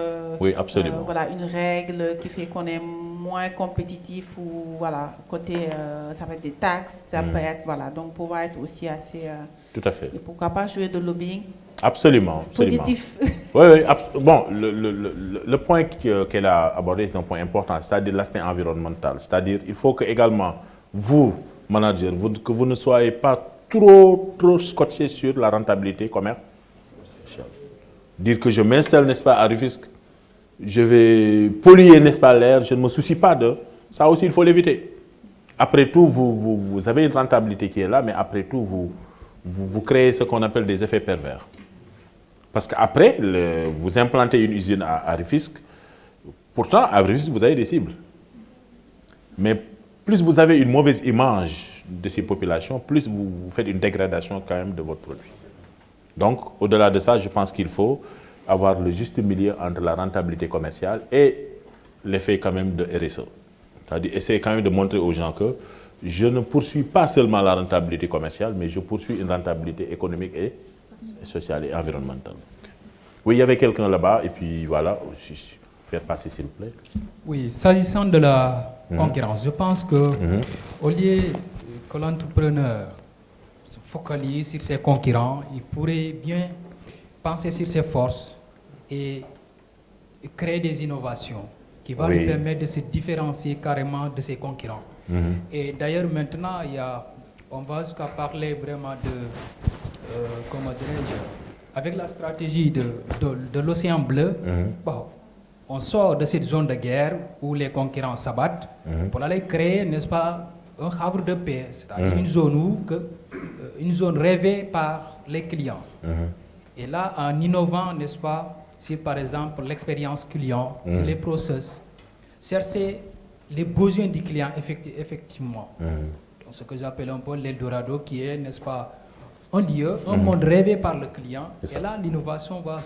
oui, absolument.
voilà, une règle qui fait qu'on est moins compétitif ou voilà, côté, ça peut être des taxes, ça peut être, voilà, donc pouvoir être aussi assez...
Tout à fait.
Et pourquoi pas jouer de lobbying
absolument.
Positif.
Oui, bon, le point qu'elle a abordé, c'est un point important, c'est-à-dire l'aspect environnemental. C'est-à-dire il faut que également, vous, manager, que vous ne soyez pas trop scotché sur la rentabilité commerciale. Dire que je m'installe, n'est-ce pas, à Rufisque, je vais polluer, n'est-ce pas, l'air, je ne me soucie pas de... Ça aussi, il faut l'éviter. Après tout, vous avez une rentabilité qui est là, mais après tout, vous créez ce qu'on appelle des effets pervers. Parce qu'après, vous implantez une usine à Rufisque, pourtant, à Rufisque, vous avez des cibles. Mais plus vous avez une mauvaise image de ces populations, plus vous faites une dégradation quand même de votre produit. Donc, au-delà de ça, je pense qu'il faut avoir le juste milieu entre la rentabilité commerciale et l'effet quand même de RSE. C'est-à-dire essayer quand même de montrer aux gens que je ne poursuis pas seulement la rentabilité commerciale, mais je poursuis une rentabilité économique et sociale et environnementale. Oui, il y avait quelqu'un là-bas, et puis voilà, faire passer s'il vous plaît.
Oui, s'agissant de la concurrence, je pense que au lieu que l'entrepreneur se focalise sur ses concurrents, il pourrait bien penser sur ses forces et créer des innovations qui vont lui permettre de se différencier carrément de ses concurrents. Et d'ailleurs maintenant, on va jusqu'à parler vraiment de, comment dirais-je, avec la stratégie de l'océan bleu, bon, on sort de cette zone de guerre où les concurrents s'abattent pour aller créer, n'est-ce pas, un havre de paix, c'est-à-dire une zone rêvée par les clients. Et là, en innovant, n'est-ce pas, sur par exemple l'expérience client, sur les process, chercher les besoins du client effectivement. Donc, ce que j'appelle un peu l'Eldorado qui est, n'est-ce pas, un lieu, un monde rêvé par le client. Et là, l'innovation va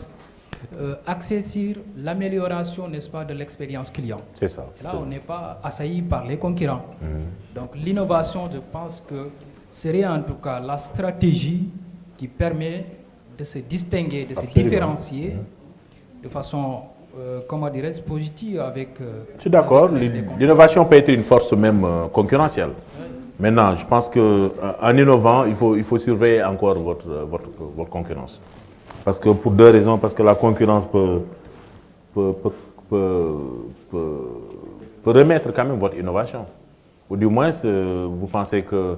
axer sur l'amélioration, n'est-ce pas, de l'expérience client.
C'est ça.
Et là, on n'est pas assailli par les concurrents. Donc l'innovation, je pense que serait en tout cas la stratégie qui permet de se distinguer, de se différencier de façon, comment dirais-je, positive avec...
je suis d'accord, l'innovation peut être une force même concurrentielle. Maintenant, je pense qu'en innovant, il faut surveiller encore votre concurrence. Parce que pour deux raisons, parce que la concurrence peut remettre quand même votre innovation. Ou du moins, vous pensez que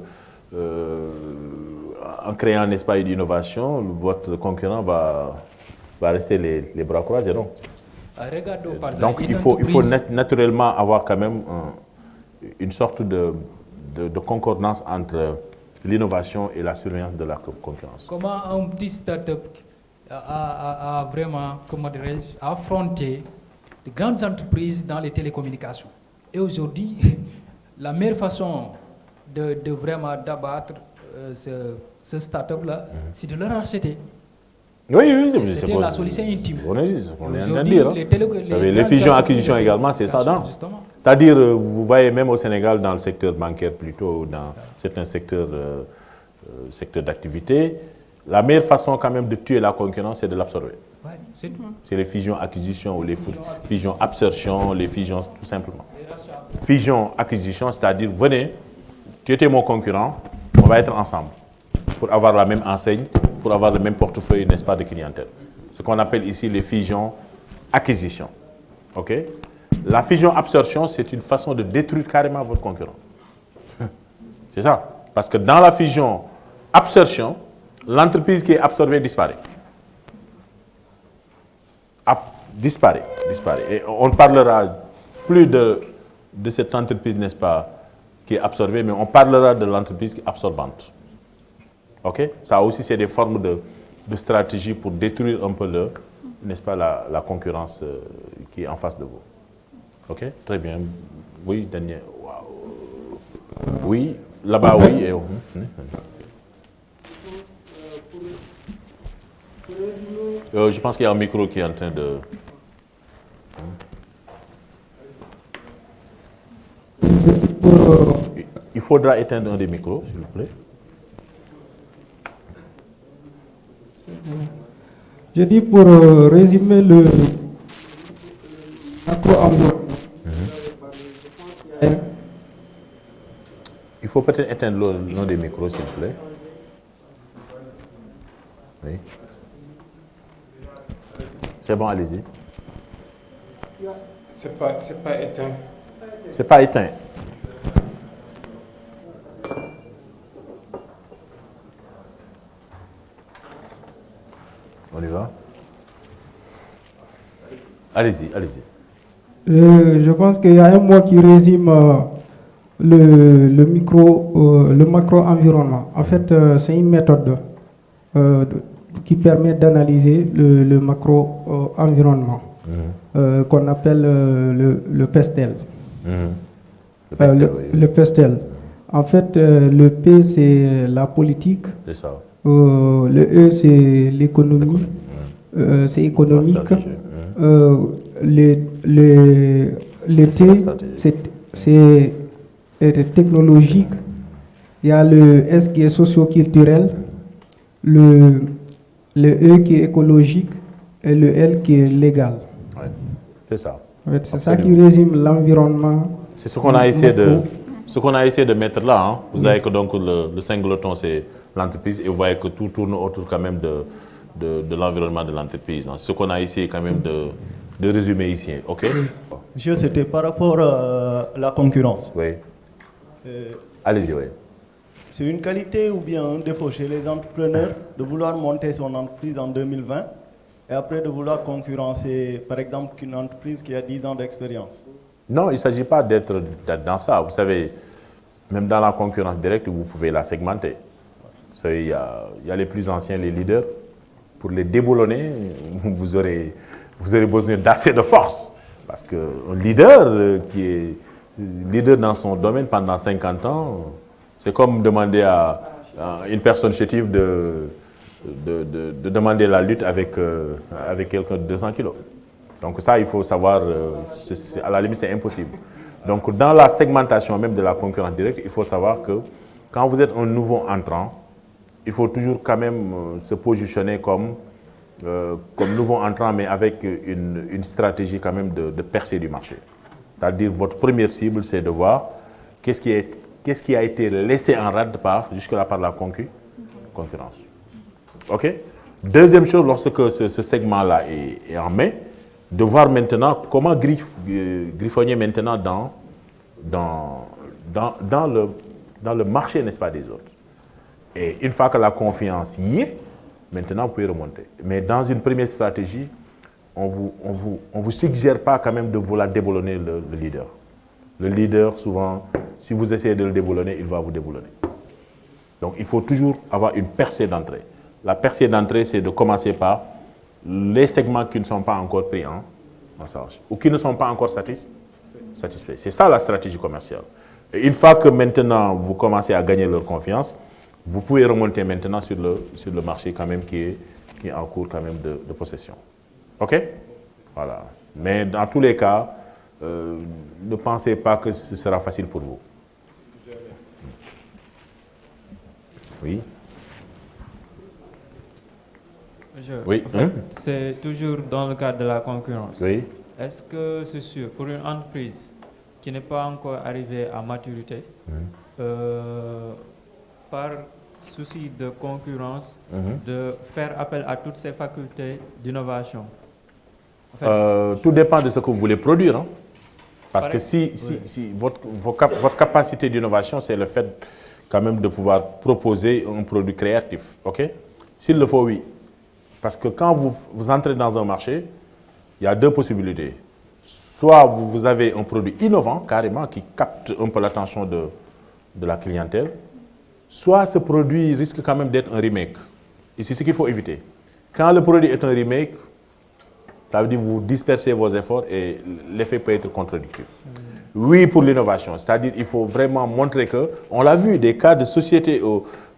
en créant, n'est-ce pas, une innovation, votre concurrent va rester les bras croisés, non?
Regardons par
exemple. Donc il faut naturellement avoir quand même une sorte de concordance entre l'innovation et la surveillance de la concurrence.
Comment un petit start-up a vraiment, comment dirais-je, affronté de grandes entreprises dans les télécommunications. Et aujourd'hui, la meilleure façon de vraiment d'abattre ce start-up-là, c'est de le racheter.
Oui,
c'était la solution intime.
On est en train de dire. Les fusions-acquisitions également, c'est ça, non? C'est-à-dire, vous voyez même au Sénégal, dans le secteur bancaire plutôt, dans certains secteurs d'activité, la meilleure façon quand même de tuer la concurrence, c'est de l'absorber.
Ouais, c'est tout.
C'est les fusions-acquisitions ou les fusions-absorptions, les fusions tout simplement. Fusion-acquisition, c'est-à-dire, venez, tu étais mon concurrent, on va être ensemble pour avoir la même enseigne, pour avoir le même portefeuille, n'est-ce pas, de clientèle. Ce qu'on appelle ici les fusions-acquisitions. OK? La fusion-absorption, c'est une façon de détruire carrément votre concurrent. C'est ça. Parce que dans la fusion-absorption, l'entreprise qui est absorbée disparaît. Disparaît. Et on ne parlera plus de cette entreprise, n'est-ce pas, qui est absorbée, mais on parlera de l'entreprise qui est absorbante. OK? Ça aussi, c'est des formes de stratégie pour détruire un peu n'est-ce pas, la concurrence qui est en face de vous. Ok, très bien. Oui, Daniel. Wow. Oui, là-bas, oui. Et... je pense qu'il y a un micro qui est en train de... Il faudra éteindre un des micros, s'il vous plaît.
Je dis pour résumer le macro-environnement.
Il faut peut-être éteindre l'un des micros, s'il vous plaît. Oui. C'est bon, allez-y.
C'est pas éteint.
C'est pas éteint. On y va? Allez-y, allez-y.
Je pense qu'il y a un mot qui résume le macro-environnement. En fait, c'est une méthode qui permet d'analyser le macro-environnement qu'on appelle le PESTEL. Le PESTEL. En fait, le P, c'est la politique.
C'est ça.
Le E, c'est l'économie. C'est économique. Le T, c'est technologique. Il y a le S qui est socio-culturel. Le E qui est écologique. Et le L qui est légal.
Ouais, c'est ça.
En fait, c'est ça qui résume l'environnement.
C'est ce qu'on a essayé de mettre là. Hein. Vous voyez que donc le singleton, c'est l'entreprise, et vous voyez que tout tourne autour quand même de l'environnement de l'entreprise. Hein. Ce qu'on a essayé quand même de résumer ici. OK?
Monsieur, c'était par rapport à la concurrence.
Oui. Allez-y, oui.
C'est une qualité ou bien un défaut chez les entrepreneurs de vouloir monter son entreprise en 2020 et après de vouloir concurrencer, par exemple, une entreprise qui a 10 ans d'expérience?
Non, il ne s'agit pas d'être dans ça. Vous savez, même dans la concurrence directe, vous pouvez la segmenter. Vous savez, il y a les plus anciens, les leaders. Pour les déboulonner, vous aurez besoin d'assez de force. Parce qu'un leader qui est leader dans son domaine pendant 50 ans, c'est comme demander à une personne chétive de demander la lutte avec quelqu'un de 200 kilos. Donc ça, il faut savoir, à la limite, c'est impossible. Donc dans la segmentation même de la concurrence directe, il faut savoir que quand vous êtes un nouveau entrant, il faut toujours quand même se positionner comme nouveau entrant, mais avec une stratégie quand même de percée du marché. C'est-à-dire votre première cible, c'est de voir qu'est-ce qui a été laissé en rade jusque-là par la concurrence. OK? Deuxième chose, lorsque ce segment-là est en main, de voir maintenant comment griffonner maintenant dans le marché, n'est-ce pas, des autres. Et une fois que la confiance y est, maintenant vous pouvez remonter. Mais dans une première stratégie, on vous suggère pas quand même de vouloir déboulonner le leader. Le leader, souvent, si vous essayez de le déboulonner, il va vous déboulonner. Donc il faut toujours avoir une percée d'entrée. La percée d'entrée, c'est de commencer par les segments qui ne sont pas encore pris en charge ou qui ne sont pas encore satisfaits. C'est ça la stratégie commerciale. Et une fois que maintenant vous commencez à gagner leur confiance, vous pouvez remonter maintenant sur le marché quand même qui est en cours quand même de possession. OK? Voilà. Mais dans tous les cas, ne pensez pas que ce sera facile pour vous. Oui. Oui.
En fait, c'est toujours dans le cadre de la concurrence.
Oui.
Est-ce que c'est sûr, pour une entreprise qui n'est pas encore arrivée à maturité, par souci de concurrence, de faire appel à toutes ses facultés d'innovation? En fait,
tout dépend de ce que vous voulez produire. Hein? Parce que si votre capacité d'innovation, c'est le fait quand même de pouvoir proposer un produit créatif. OK? S'il le faut, oui. Parce que quand vous entrez dans un marché, il y a deux possibilités. Soit vous avez un produit innovant, carrément, qui capte un peu l'attention de la clientèle, soit ce produit risque quand même d'être un remake. Et c'est ce qu'il faut éviter. Quand le produit est un remake, Ça veut dire que vous dispersez vos efforts et l'effet peut être contre-productif. Oui, pour l'innovation, c'est-à-dire qu'il faut vraiment montrer que, on l'a vu, des cas de sociétés,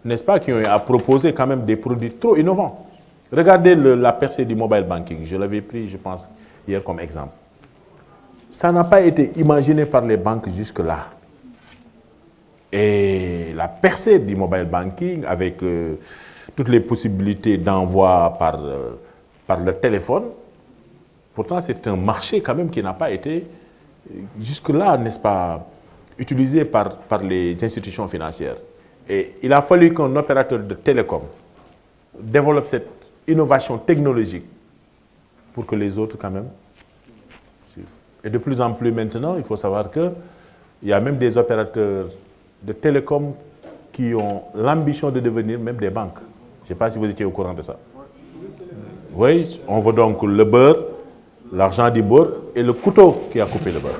n'est-ce pas, qui ont à proposer quand même des produits trop innovants. Regardez la percée du mobile banking, je l'avais pris, je pense, hier comme exemple. Ça n'a pas été imaginé par les banques jusque-là. Et la percée du mobile banking, avec toutes les possibilités d'envoi par le téléphone, pourtant c'est un marché quand même qui n'a pas été jusque-là, n'est-ce pas, utilisé par les institutions financières. Et il a fallu qu'un opérateur de télécom développe cette innovation technologique pour que les autres quand même suivent. Et de plus en plus maintenant, il faut savoir qu'il y a même des opérateurs de télécom qui ont l'ambition de devenir même des banques. Je ne sais pas si vous étiez au courant de ça. Oui, on veut donc le beurre, l'argent du beurre et le couteau qui a coupé le beurre.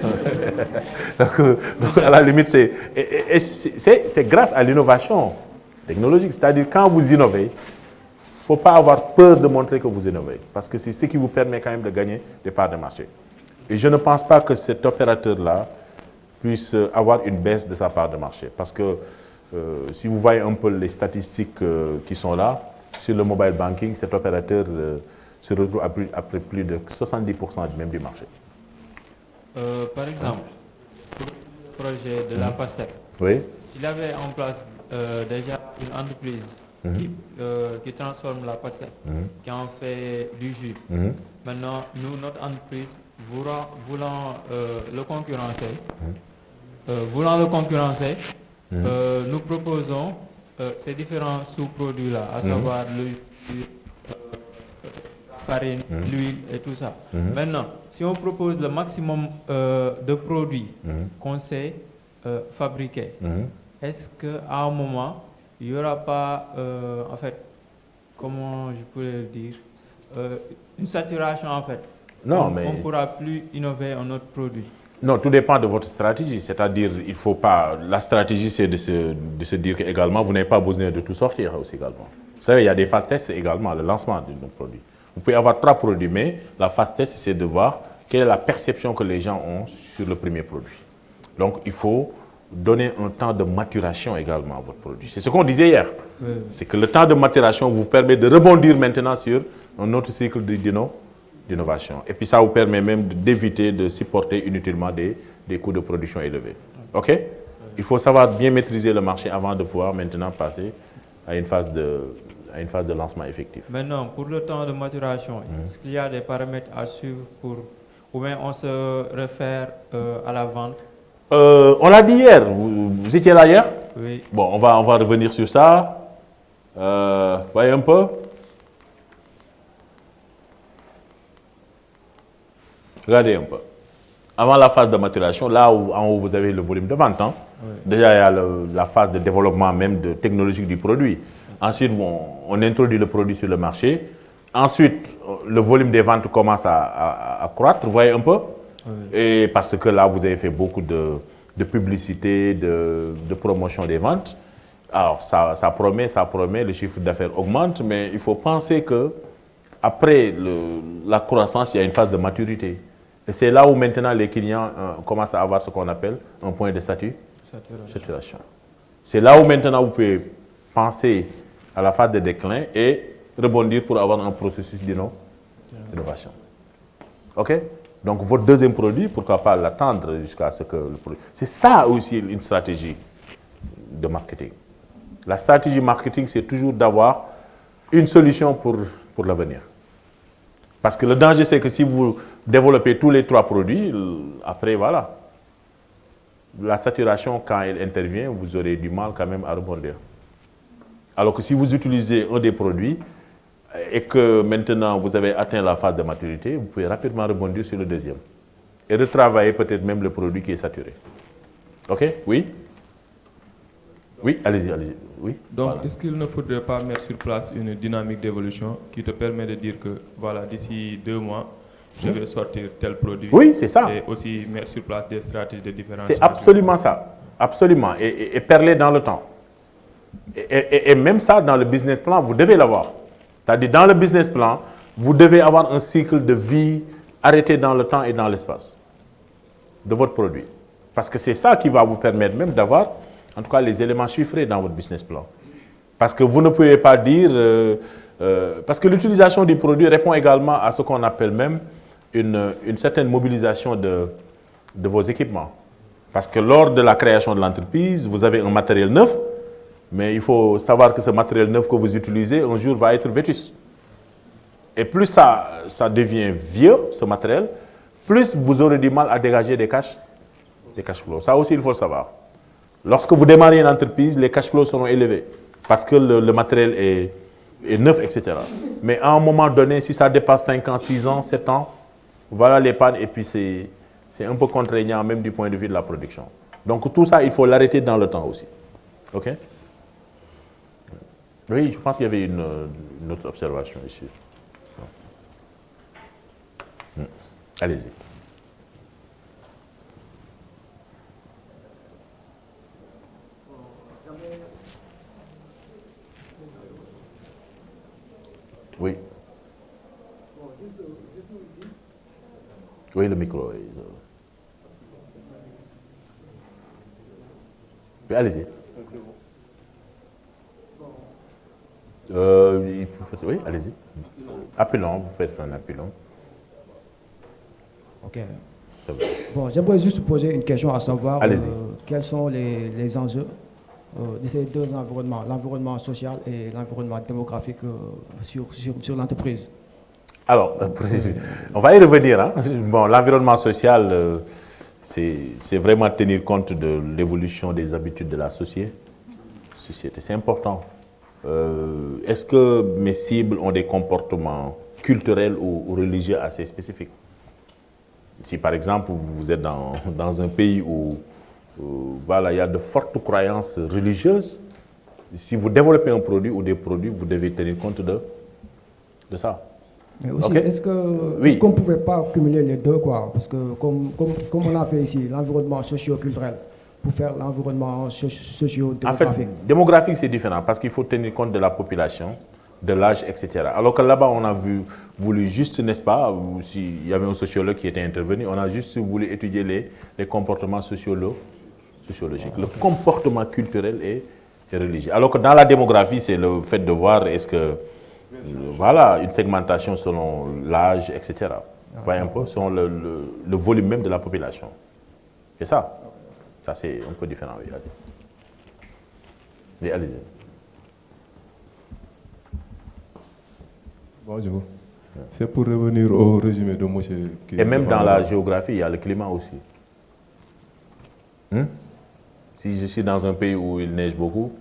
donc à la limite, c'est grâce à l'innovation technologique. C'est-à-dire quand vous innovez, il ne faut pas avoir peur de montrer que vous innovez. Parce que c'est ce qui vous permet quand même de gagner des parts de marché. Et je ne pense pas que cet opérateur-là puisse avoir une baisse de sa part de marché. Parce que si vous voyez un peu les statistiques qui sont là, sur le mobile banking, cet opérateur se retrouve après plus de 70% même du marché.
Par exemple, pour le projet de la PASTEC,
oui.
S'il y avait en place déjà une entreprise qui transforme la PASTEC, qui en fait du jus, maintenant, nous, notre entreprise, voulant le concurrencer, nous proposons ces différents sous-produits-là, à savoir le farine, l'huile et tout ça. Maintenant, si on propose le maximum de produits qu'on sait fabriquer, est-ce qu'à un moment, il n'y aura pas, en fait, comment je pourrais le dire, une saturation en fait?
Non,
on ne pourra plus innover un autre produit.
Non, tout dépend de votre stratégie. C'est-à-dire, il faut pas. La stratégie, c'est de se dire que également, vous n'avez pas besoin de tout sortir aussi également. Vous savez, il y a des phases tests également, le lancement de nos produits. Vous pouvez avoir 3 produits, mais la phase test, c'est de voir quelle est la perception que les gens ont sur le premier produit. Donc, il faut donner un temps de maturation également à votre produit. C'est ce qu'on disait hier. Oui. C'est que le temps de maturation vous permet de rebondir maintenant sur un autre cycle d'innovation. Et puis ça vous permet même d'éviter de supporter inutilement des coûts de production élevés. OK? Il faut savoir bien maîtriser le marché avant de pouvoir maintenant passer à une phase de lancement effectif.
Maintenant, pour le temps de maturation, est-ce qu'il y a des paramètres à suivre ou bien on se réfère à la vente?
On l'a dit hier. Vous étiez là hier?
Oui.
Bon, on va revenir sur ça. Voyez un peu. Regardez un peu. Avant la phase de maturation, là où en haut vous avez le volume de vente, hein? Oui. Déjà il y a la phase de développement même technologique du produit. Ensuite, on introduit le produit sur le marché. Ensuite, le volume des ventes commence à croître, vous voyez un peu? Oui. Et parce que là, vous avez fait beaucoup de publicité, de promotion des ventes. Alors, ça promet, le chiffre d'affaires augmente, mais il faut penser que après la croissance, il y a une phase de maturité. Et c'est là où maintenant les clients commencent à avoir ce qu'on appelle un point de saturation. C'est là où maintenant vous pouvez penser à la phase de déclin et rebondir pour avoir un processus d'innovation. OK? Donc votre deuxième produit, pourquoi pas l'attendre jusqu'à ce que le produit... C'est ça aussi une stratégie de marketing. La stratégie marketing, c'est toujours d'avoir une solution pour l'avenir. Parce que le danger, c'est que si vous développez tous les 3 produits, après, voilà. La saturation, quand elle intervient, vous aurez du mal quand même à rebondir. Alors que si vous utilisez un des produits et que maintenant vous avez atteint la phase de maturité, vous pouvez rapidement rebondir sur le deuxième. Et retravailler peut-être même le produit qui est saturé. OK? Oui? Oui, allez-y. Oui.
Donc,
voilà.
Est-ce qu'il ne faudrait pas mettre sur place une dynamique d'évolution qui te permet de dire que, voilà, d'ici 2 mois, je vais sortir tel produit?
Oui, c'est ça.
Et aussi mettre sur place des stratégies de différenciation.
C'est absolument ça. Absolument. Et perler dans le temps. Et même ça, dans le business plan, vous devez l'avoir. C'est-à-dire, dans le business plan, vous devez avoir un cycle de vie arrêté dans le temps et dans l'espace de votre produit. Parce que c'est ça qui va vous permettre même d'avoir, en tout cas, les éléments chiffrés dans votre business plan. Parce que vous ne pouvez pas dire... parce que l'utilisation du produit répond également à ce qu'on appelle même une certaine mobilisation de vos équipements. Parce que lors de la création de l'entreprise, vous avez un matériel neuf, mais il faut savoir que ce matériel neuf que vous utilisez, un jour, va être vétuste. Et plus ça devient vieux, ce matériel, plus vous aurez du mal à dégager des cash flows. Ça aussi, il faut le savoir. Lorsque vous démarrez une entreprise, les cash flows seront élevés parce que le matériel est neuf, etc. Mais à un moment donné, si ça dépasse 5 ans, 6 ans, 7 ans, voilà les pannes et puis c'est un peu contraignant même du point de vue de la production. Donc tout ça, il faut l'arrêter dans le temps aussi. OK? Oui, je pense qu'il y avait une autre observation ici. Allez-y. Oui. Oui, le micro. Oui, allez-y. Oui, allez-y. Appelons, vous pouvez faire un appelon.
Ok. Bon, j'aimerais juste poser une question à savoir quels sont les enjeux de ces deux environnements, l'environnement social et l'environnement démographique sur l'entreprise.
Alors, on va y revenir. Hein. Bon, l'environnement social, c'est vraiment tenir compte de l'évolution des habitudes de la société. C'est important. Est-ce que mes cibles ont des comportements culturels ou religieux assez spécifiques? Si par exemple vous êtes dans un pays où voilà, il y a de fortes croyances religieuses, si vous développez un produit ou des produits, vous devez tenir compte de ça.
Mais aussi, est-ce qu'on ne pouvait pas cumuler les deux, quoi? Parce que comme on a fait ici, l'environnement socio-culturel, pour faire l'environnement socio-démographique.
En fait, démographique, c'est différent parce qu'il faut tenir compte de la population, de l'âge, etc. Alors que là-bas, on a voulu juste, n'est-ce pas, s'il y avait un sociologue qui était intervenu, on a juste voulu étudier les comportements sociologiques, le comportement culturel et religieux. Alors que dans la démographie, c'est le fait de voir est-ce que, voilà, une segmentation selon l'âge, etc. Vous voyez un peu, selon le volume même de la population. C'est ça. Ça, c'est un peu différent. Oui, allez-y.
Bonjour. C'est pour revenir au résumé de monsieur.
Et même dans la géographie, il y a le climat aussi. Si je suis dans un pays où il neige beaucoup,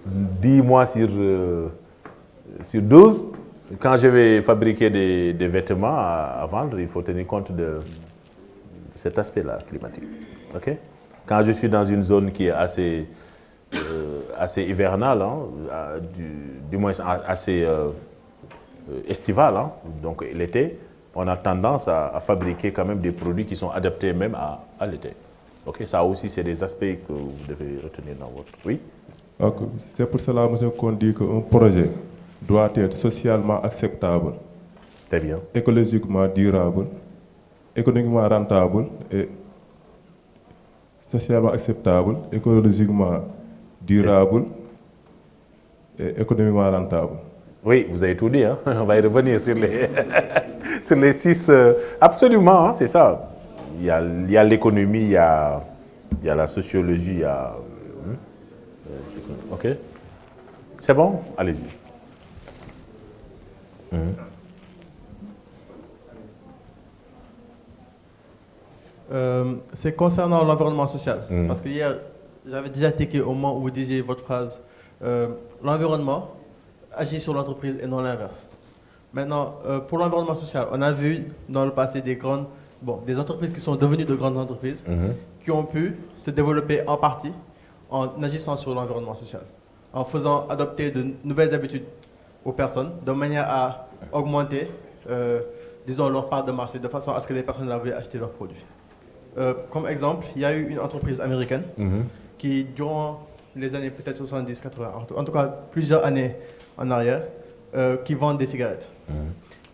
10 mois sur 12, quand je vais fabriquer des vêtements à vendre, il faut tenir compte de cet aspect-là climatique. Okay? Quand je suis dans une zone qui est assez hivernale, hein, du moins assez estivale, hein, donc l'été, on a tendance à fabriquer quand même des produits qui sont adaptés même à l'été. Okay? Ça aussi, c'est des aspects que vous devez retenir dans votre... Oui?
Okay. C'est pour cela, monsieur, qu'on dit qu'un projet doit être socialement acceptable,
très bien,
écologiquement durable, économiquement rentable et socialement acceptable, écologiquement durable et économiquement rentable.
Oui, vous avez tout dit. Hein? On va y revenir sur les 6. Absolument, hein, c'est ça. Il y a l'économie, il y a la sociologie, il y a... OK? C'est bon? Allez-y.
C'est concernant l'environnement social. Parce que hier, j'avais déjà tiqué au moment où vous disiez votre phrase, l'environnement agit sur l'entreprise et non l'inverse. Maintenant, pour l'environnement social, on a vu dans le passé des entreprises qui sont devenues de grandes entreprises, qui ont pu se développer en partie en agissant sur l'environnement social, en faisant adopter de nouvelles habitudes aux personnes, de manière à augmenter, disons, leur part de marché, de façon à ce que les personnes veuillent acheter leurs produits. Comme exemple, il y a eu une entreprise américaine qui, durant les années peut-être 70, 80, en tout cas plusieurs années en arrière, qui vendent des cigarettes.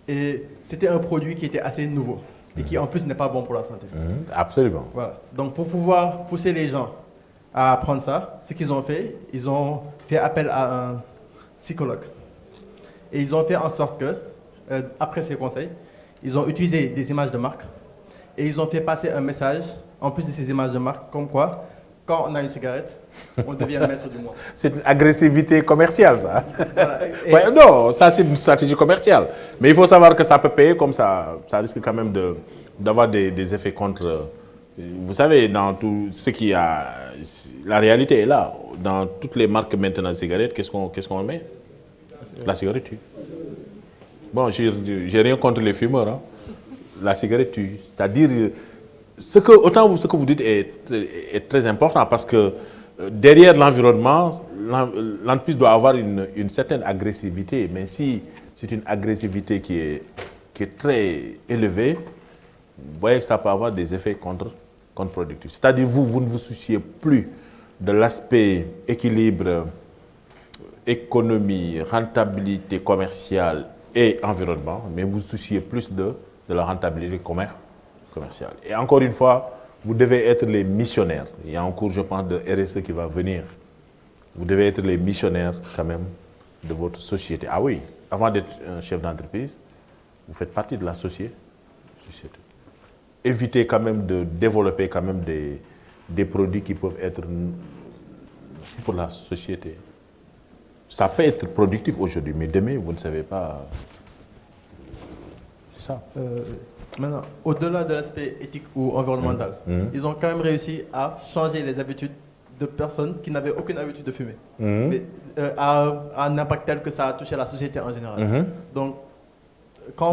Et c'était un produit qui était assez nouveau et qui en plus n'est pas bon pour la santé.
Absolument.
Voilà. Donc pour pouvoir pousser les gens à apprendre ça, ce qu'ils ont fait, ils ont fait appel à un psychologue. Et ils ont fait en sorte que, après ces conseils, ils ont utilisé des images de marque et ils ont fait passer un message, en plus de ces images de marque, comme quoi, quand on a une cigarette, on devient le maître du monde.
C'est une agressivité commerciale, ça.
Voilà.
Ouais, non, ça c'est une stratégie commerciale. Mais il faut savoir que ça peut payer, comme ça risque quand même d'avoir des effets contre... Vous savez, dans tout ce qui a... La réalité est là. Dans toutes les marques maintenant de cigarettes, qu'est-ce qu'on met? La cigarette tue. Bon, j'ai rien contre les fumeurs. Hein. La cigarette tue. C'est-à-dire, ce que vous dites est très important parce que derrière l'environnement, l'entreprise doit avoir une certaine agressivité. Mais si c'est une agressivité qui est très élevée, vous voyez que ça peut avoir des effets contre-productifs. C'est-à-dire, vous ne vous souciez plus de l'aspect équilibre, économie, rentabilité commerciale et environnement, mais vous vous souciez plus de la rentabilité commerciale. Et encore une fois, vous devez être les missionnaires. Il y a un cours, je pense, de RSE qui va venir. Vous devez être les missionnaires quand même de votre société. Ah oui, avant d'être un chef d'entreprise, vous faites partie de la société. Évitez quand même de développer quand même des produits qui peuvent être pour la société. Ça peut être productif aujourd'hui, mais demain, vous ne savez pas. C'est ça.
Maintenant, au-delà de l'aspect éthique ou environnemental, ils ont quand même réussi à changer les habitudes de personnes qui n'avaient aucune habitude de fumer. Mais, à un impact tel que ça a touché la société en général. Donc,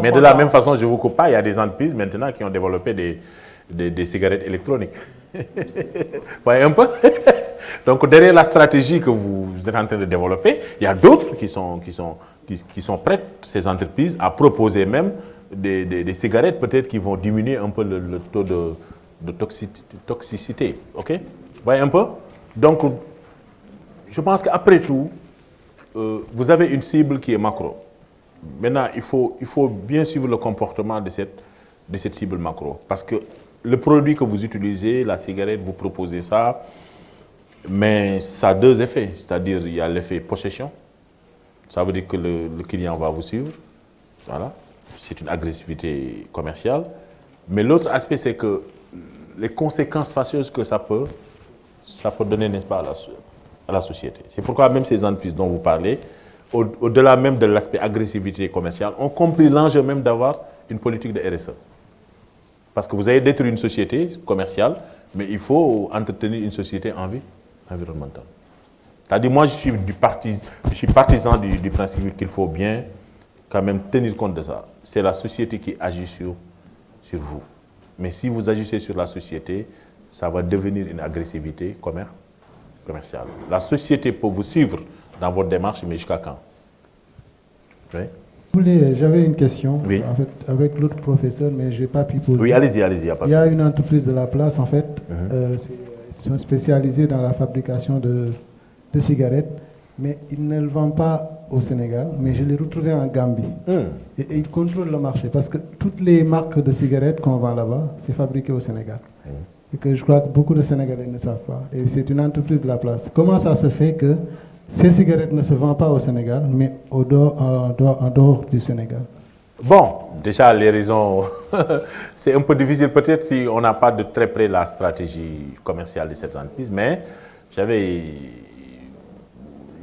mais de la même façon, je ne vous coupe pas, il y a des entreprises maintenant qui ont développé des cigarettes électroniques. Vous voyez un peu? Donc derrière la stratégie que vous êtes en train de développer, il y a d'autres qui sont prêtes, ces entreprises, à proposer même des cigarettes peut-être qui vont diminuer un peu le taux de toxicité. Ok? Vous voyez un peu? Donc, je pense qu'après tout, vous avez une cible qui est macro. Maintenant, il faut bien suivre le comportement de cette cible macro. Parce que le produit que vous utilisez, la cigarette, vous proposez ça, mais ça a deux effets. C'est-à-dire, il y a l'effet possession. Ça veut dire que le client va vous suivre. Voilà. C'est une agressivité commerciale. Mais l'autre aspect, c'est que les conséquences fâcheuses que ça peut donner, n'est-ce pas, à la société. C'est pourquoi même ces entreprises dont vous parlez, au-delà même de l'aspect agressivité commerciale, ont compris l'enjeu même d'avoir une politique de RSE. Parce que vous avez détruit une société commerciale, mais il faut entretenir une société en vie environnementale. C'est-à-dire, moi, je suis partisan du principe qu'il faut bien quand même tenir compte de ça. C'est la société qui agit sur vous. Mais si vous agissez sur la société, ça va devenir une agressivité commerciale. La société peut vous suivre dans votre démarche, mais jusqu'à quand? Oui?
J'avais une question,
oui.
En fait, avec l'autre professeur, mais je n'ai pas pu poser.
Oui, allez-y.
Il y a une entreprise de la place, en fait, ils sont spécialisés dans la fabrication de cigarettes, mais ils ne le vendent pas au Sénégal, mais je l'ai retrouvé en Gambie. Et ils contrôlent le marché, parce que toutes les marques de cigarettes qu'on vend là-bas, c'est fabriqué au Sénégal. Et que je crois que beaucoup de Sénégalais ne savent pas. Et c'est une entreprise de la place. Comment ça se fait que ces cigarettes ne se vendent pas au Sénégal, mais en dehors du Sénégal?
Bon, déjà, les raisons, c'est un peu difficile peut-être si on n'a pas de très près la stratégie commerciale de cette entreprise, mais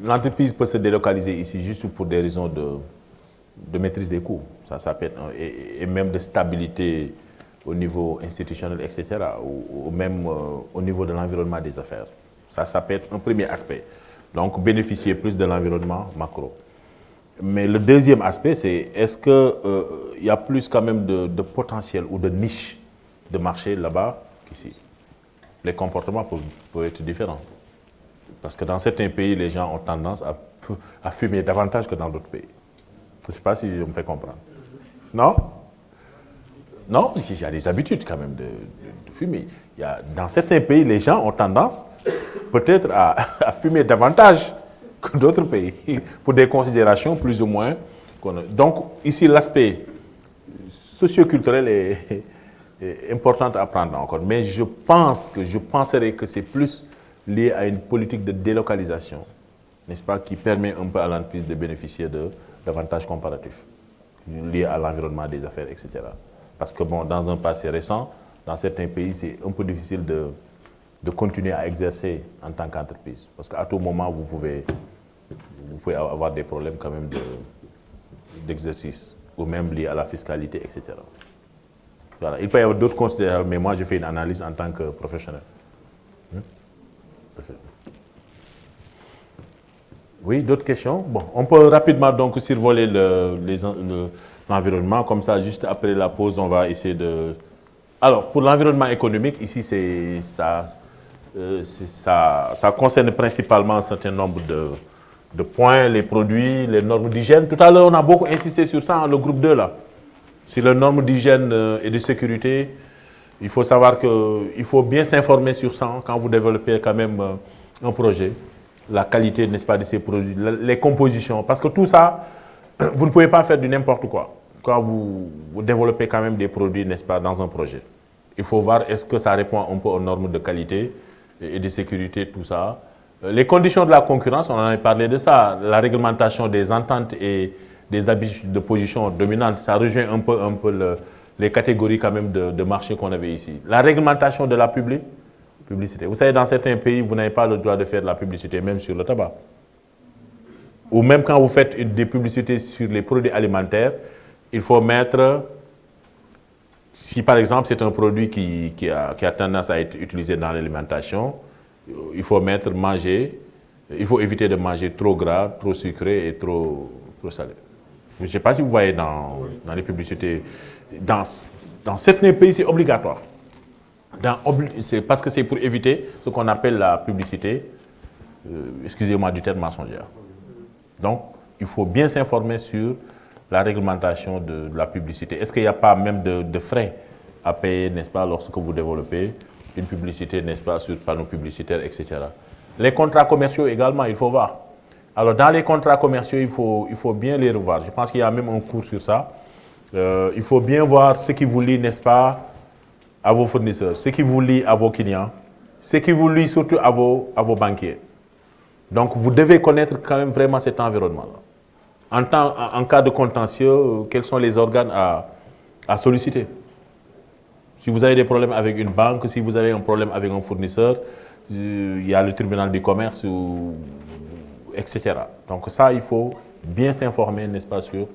l'entreprise peut se délocaliser ici juste pour des raisons de maîtrise des coûts. Ça peut être, et même de stabilité au niveau institutionnel, etc., ou même au niveau de l'environnement des affaires. Ça peut être un premier aspect. Donc, bénéficier plus de l'environnement macro. Mais le deuxième aspect, c'est est-ce qu'il y a plus quand même de potentiel ou de niche de marché là-bas qu'ici? Les comportements peuvent être différents. Parce que dans certains pays, les gens ont tendance à fumer davantage que dans d'autres pays. Je ne sais pas si je me fais comprendre. Non? Non, il y a des habitudes quand même de fumer. Dans certains pays, les gens ont tendance peut-être à fumer davantage que d'autres pays, pour des considérations plus ou moins. Donc, ici, l'aspect socio-culturel est important à prendre en compte. Mais je penserais que c'est plus lié à une politique de délocalisation, n'est-ce pas, qui permet un peu à l'entreprise de bénéficier d'avantages comparatifs liés à l'environnement des affaires, etc. Parce que, bon, dans un passé récent, dans certains pays, c'est un peu difficile de continuer à exercer en tant qu'entreprise. Parce qu'à tout moment, vous pouvez avoir des problèmes quand même d'exercice, ou même liés à la fiscalité, etc. Voilà. Il peut y avoir d'autres considérations, mais moi, je fais une analyse en tant que professionnel. Oui, d'autres questions? Bon, on peut rapidement donc survoler l'environnement, comme ça, juste après la pause, on va essayer de... Alors, pour l'environnement économique, ici, ça concerne principalement un certain nombre de points, les produits, les normes d'hygiène. Tout à l'heure, on a beaucoup insisté sur ça, le groupe 2, là. Sur les normes d'hygiène et de sécurité. Il faut savoir qu'il faut bien s'informer sur ça quand vous développez quand même un projet. La qualité, n'est-ce pas, de ces produits, les compositions. Parce que tout ça, vous ne pouvez pas faire du n'importe quoi quand vous développez quand même des produits, n'est-ce pas, dans un projet. Il faut voir est-ce que ça répond un peu aux normes de qualité et de sécurité, tout ça. Les conditions de la concurrence, on en a parlé de ça. La réglementation des ententes et des habitudes de position dominante, ça rejoint un peu les catégories quand même de marché qu'on avait ici. La réglementation de la publicité. Vous savez, dans certains pays, vous n'avez pas le droit de faire de la publicité, même sur le tabac. Ou même quand vous faites des publicités sur les produits alimentaires, il faut mettre, si par exemple c'est un produit qui a tendance à être utilisé dans l'alimentation, il faut mettre manger, il faut éviter de manger trop gras, trop sucré et trop salé. Je ne sais pas si vous voyez dans les publicités, dans certains pays c'est obligatoire. Parce que c'est pour éviter ce qu'on appelle la publicité, excusez-moi du terme, mensongère. Donc, il faut bien s'informer sur la réglementation de la publicité. Est-ce qu'il n'y a pas même de frais à payer, n'est-ce pas, lorsque vous développez une publicité, n'est-ce pas, sur panneaux publicitaires, etc. Les contrats commerciaux également, il faut voir. Alors, dans les contrats commerciaux, il faut bien les revoir. Je pense qu'il y a même un cours sur ça. Il faut bien voir ce qui vous lie, n'est-ce pas, à vos fournisseurs, ce qui vous lie à vos clients, ce qui vous lie surtout à vos banquiers. Donc, vous devez connaître quand même vraiment cet environnement-là. En cas de contentieux, quels sont les organes à solliciter? Si vous avez des problèmes avec une banque, si vous avez un problème avec un fournisseur, il y a le tribunal du commerce, etc. Donc ça, il faut bien s'informer, n'est-ce pas, sur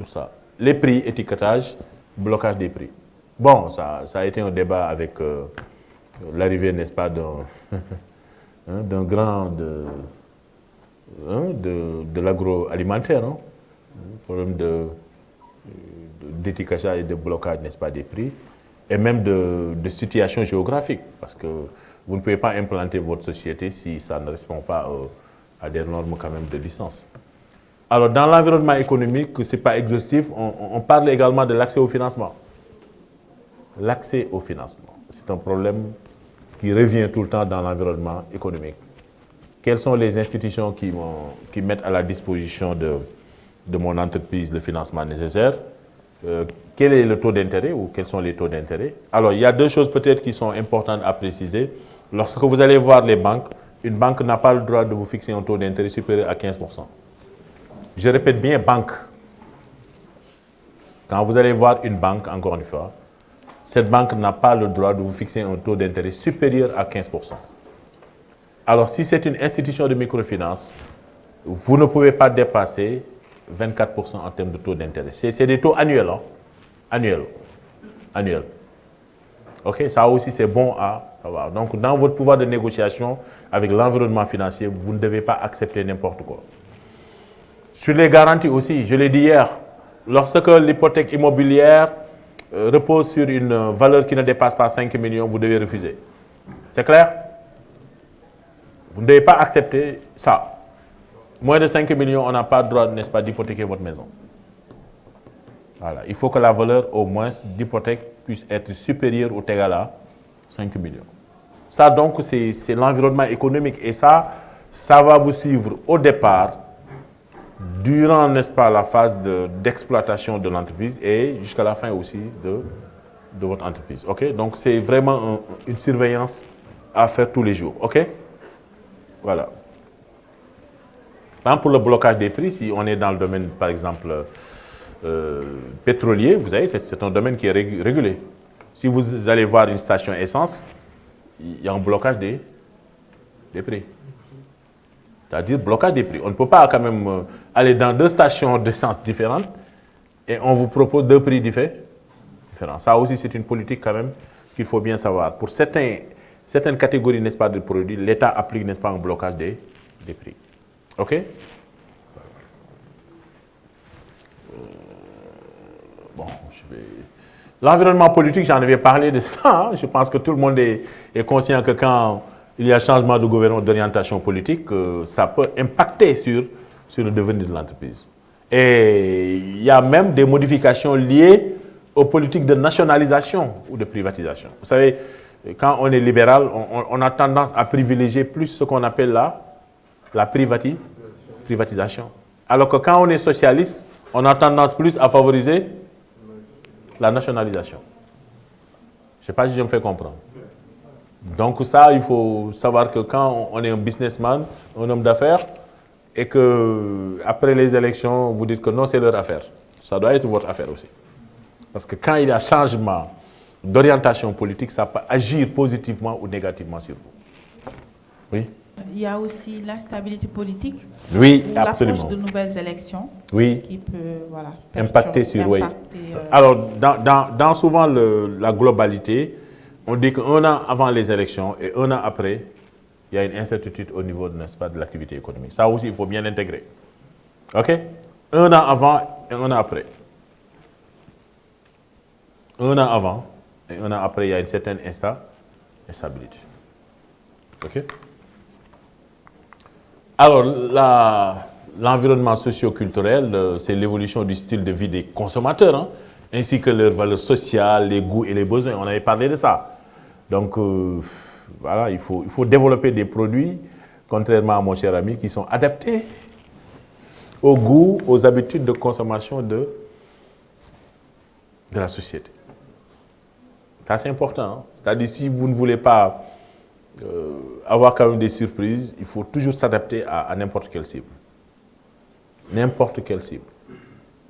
ça. Les prix, étiquetage, blocage des prix. Bon, ça a été un débat avec l'arrivée, n'est-ce pas, d'un grand de l'agroalimentaire, hein? Problème d'étiquetage et de blocage, n'est-ce pas, des prix, et même de situation géographique, parce que vous ne pouvez pas implanter votre société si ça ne répond pas à des normes quand même de licence. Alors, dans l'environnement économique, ce n'est pas exhaustif, on parle également de l'accès au financement. L'accès au financement, c'est un problème qui revient tout le temps dans l'environnement économique. Quelles sont les institutions qui mettent à la disposition de mon entreprise le financement nécessaire? Quel est le taux d'intérêt ou quels sont les taux d'intérêt? Alors, il y a deux choses peut-être qui sont importantes à préciser. Lorsque vous allez voir les banques, une banque n'a pas le droit de vous fixer un taux d'intérêt supérieur à 15%. Je répète bien, banque. Quand vous allez voir une banque, encore une fois, cette banque n'a pas le droit de vous fixer un taux d'intérêt supérieur à 15%. Alors, si c'est une institution de microfinance, vous ne pouvez pas dépasser 24% en termes de taux d'intérêt. C'est des taux annuels, hein? Annuels. OK, ça aussi, c'est bon à avoir. Donc, dans votre pouvoir de négociation avec l'environnement financier, vous ne devez pas accepter n'importe quoi. Sur les garanties aussi, je l'ai dit hier, lorsque l'hypothèque immobilière repose sur une valeur qui ne dépasse pas 5 millions, vous devez refuser. C'est clair? Vous ne devez pas accepter ça. Moins de 5 millions, on n'a pas le droit, n'est-ce pas, d'hypothéquer votre maison. Voilà. Il faut que la valeur, au moins, d'hypothèque puisse être supérieure ou égale à 5 millions. Ça, donc, c'est l'environnement économique. Et ça va vous suivre au départ, durant, n'est-ce pas, la phase d'exploitation de l'entreprise et jusqu'à la fin aussi de votre entreprise. OK? Donc, c'est vraiment une surveillance à faire tous les jours. OK? Voilà. Par exemple, pour le blocage des prix, si on est dans le domaine, par exemple, pétrolier, vous savez, c'est un domaine qui est régulé. Si vous allez voir une station essence, il y a un blocage des prix. C'est-à-dire blocage des prix. On ne peut pas quand même aller dans 2 stations d'essence différentes et on vous propose 2 prix différents. Ça aussi, c'est une politique quand même qu'il faut bien savoir. Pour certaines catégories, n'est-ce pas, de produits, l'État applique, n'est-ce pas, un blocage des prix. OK? Bon, l'environnement politique, j'en avais parlé de ça. Je pense que tout le monde est conscient que quand il y a changement de gouvernement, d'orientation politique, ça peut impacter sur le devenir de l'entreprise. Et il y a même des modifications liées aux politiques de nationalisation ou de privatisation. Vous savez, quand on est libéral, on a tendance à privilégier plus ce qu'on appelle la privatisation. Alors que quand on est socialiste, on a tendance plus à favoriser la nationalisation. Je ne sais pas si je me fais comprendre. Donc ça, il faut savoir que quand on est un businessman, un homme d'affaires, et qu'après les élections, vous dites que non, c'est leur affaire. Ça doit être votre affaire aussi. Parce que quand il y a changement d'orientation politique, ça peut agir positivement ou négativement sur vous. Oui?
Il y a aussi l'instabilité politique.
Oui,
ou
absolument.
L'approche de nouvelles élections.
Oui.
Qui peut, voilà,
impacter sur, oui. Alors, dans souvent la globalité, on dit qu'1 an avant les élections et 1 an après, il y a une incertitude au niveau, n'est-ce pas, de l'activité économique. Ça aussi, il faut bien l'intégrer. OK? 1 an avant et 1 an après. 1 an avant et 1 an après, il y a une certaine instabilité. OK? Alors, l'environnement socio-culturel, c'est l'évolution du style de vie des consommateurs, hein, ainsi que leurs valeurs sociales, les goûts et les besoins. On avait parlé de ça. Donc, voilà, il faut développer des produits, contrairement à mon cher ami, qui sont adaptés aux goûts, aux habitudes de consommation de la société. Ça, c'est important. Hein. C'est-à-dire, si vous ne voulez pas avoir quand même des surprises, il faut toujours s'adapter à n'importe quelle cible. N'importe quelle cible.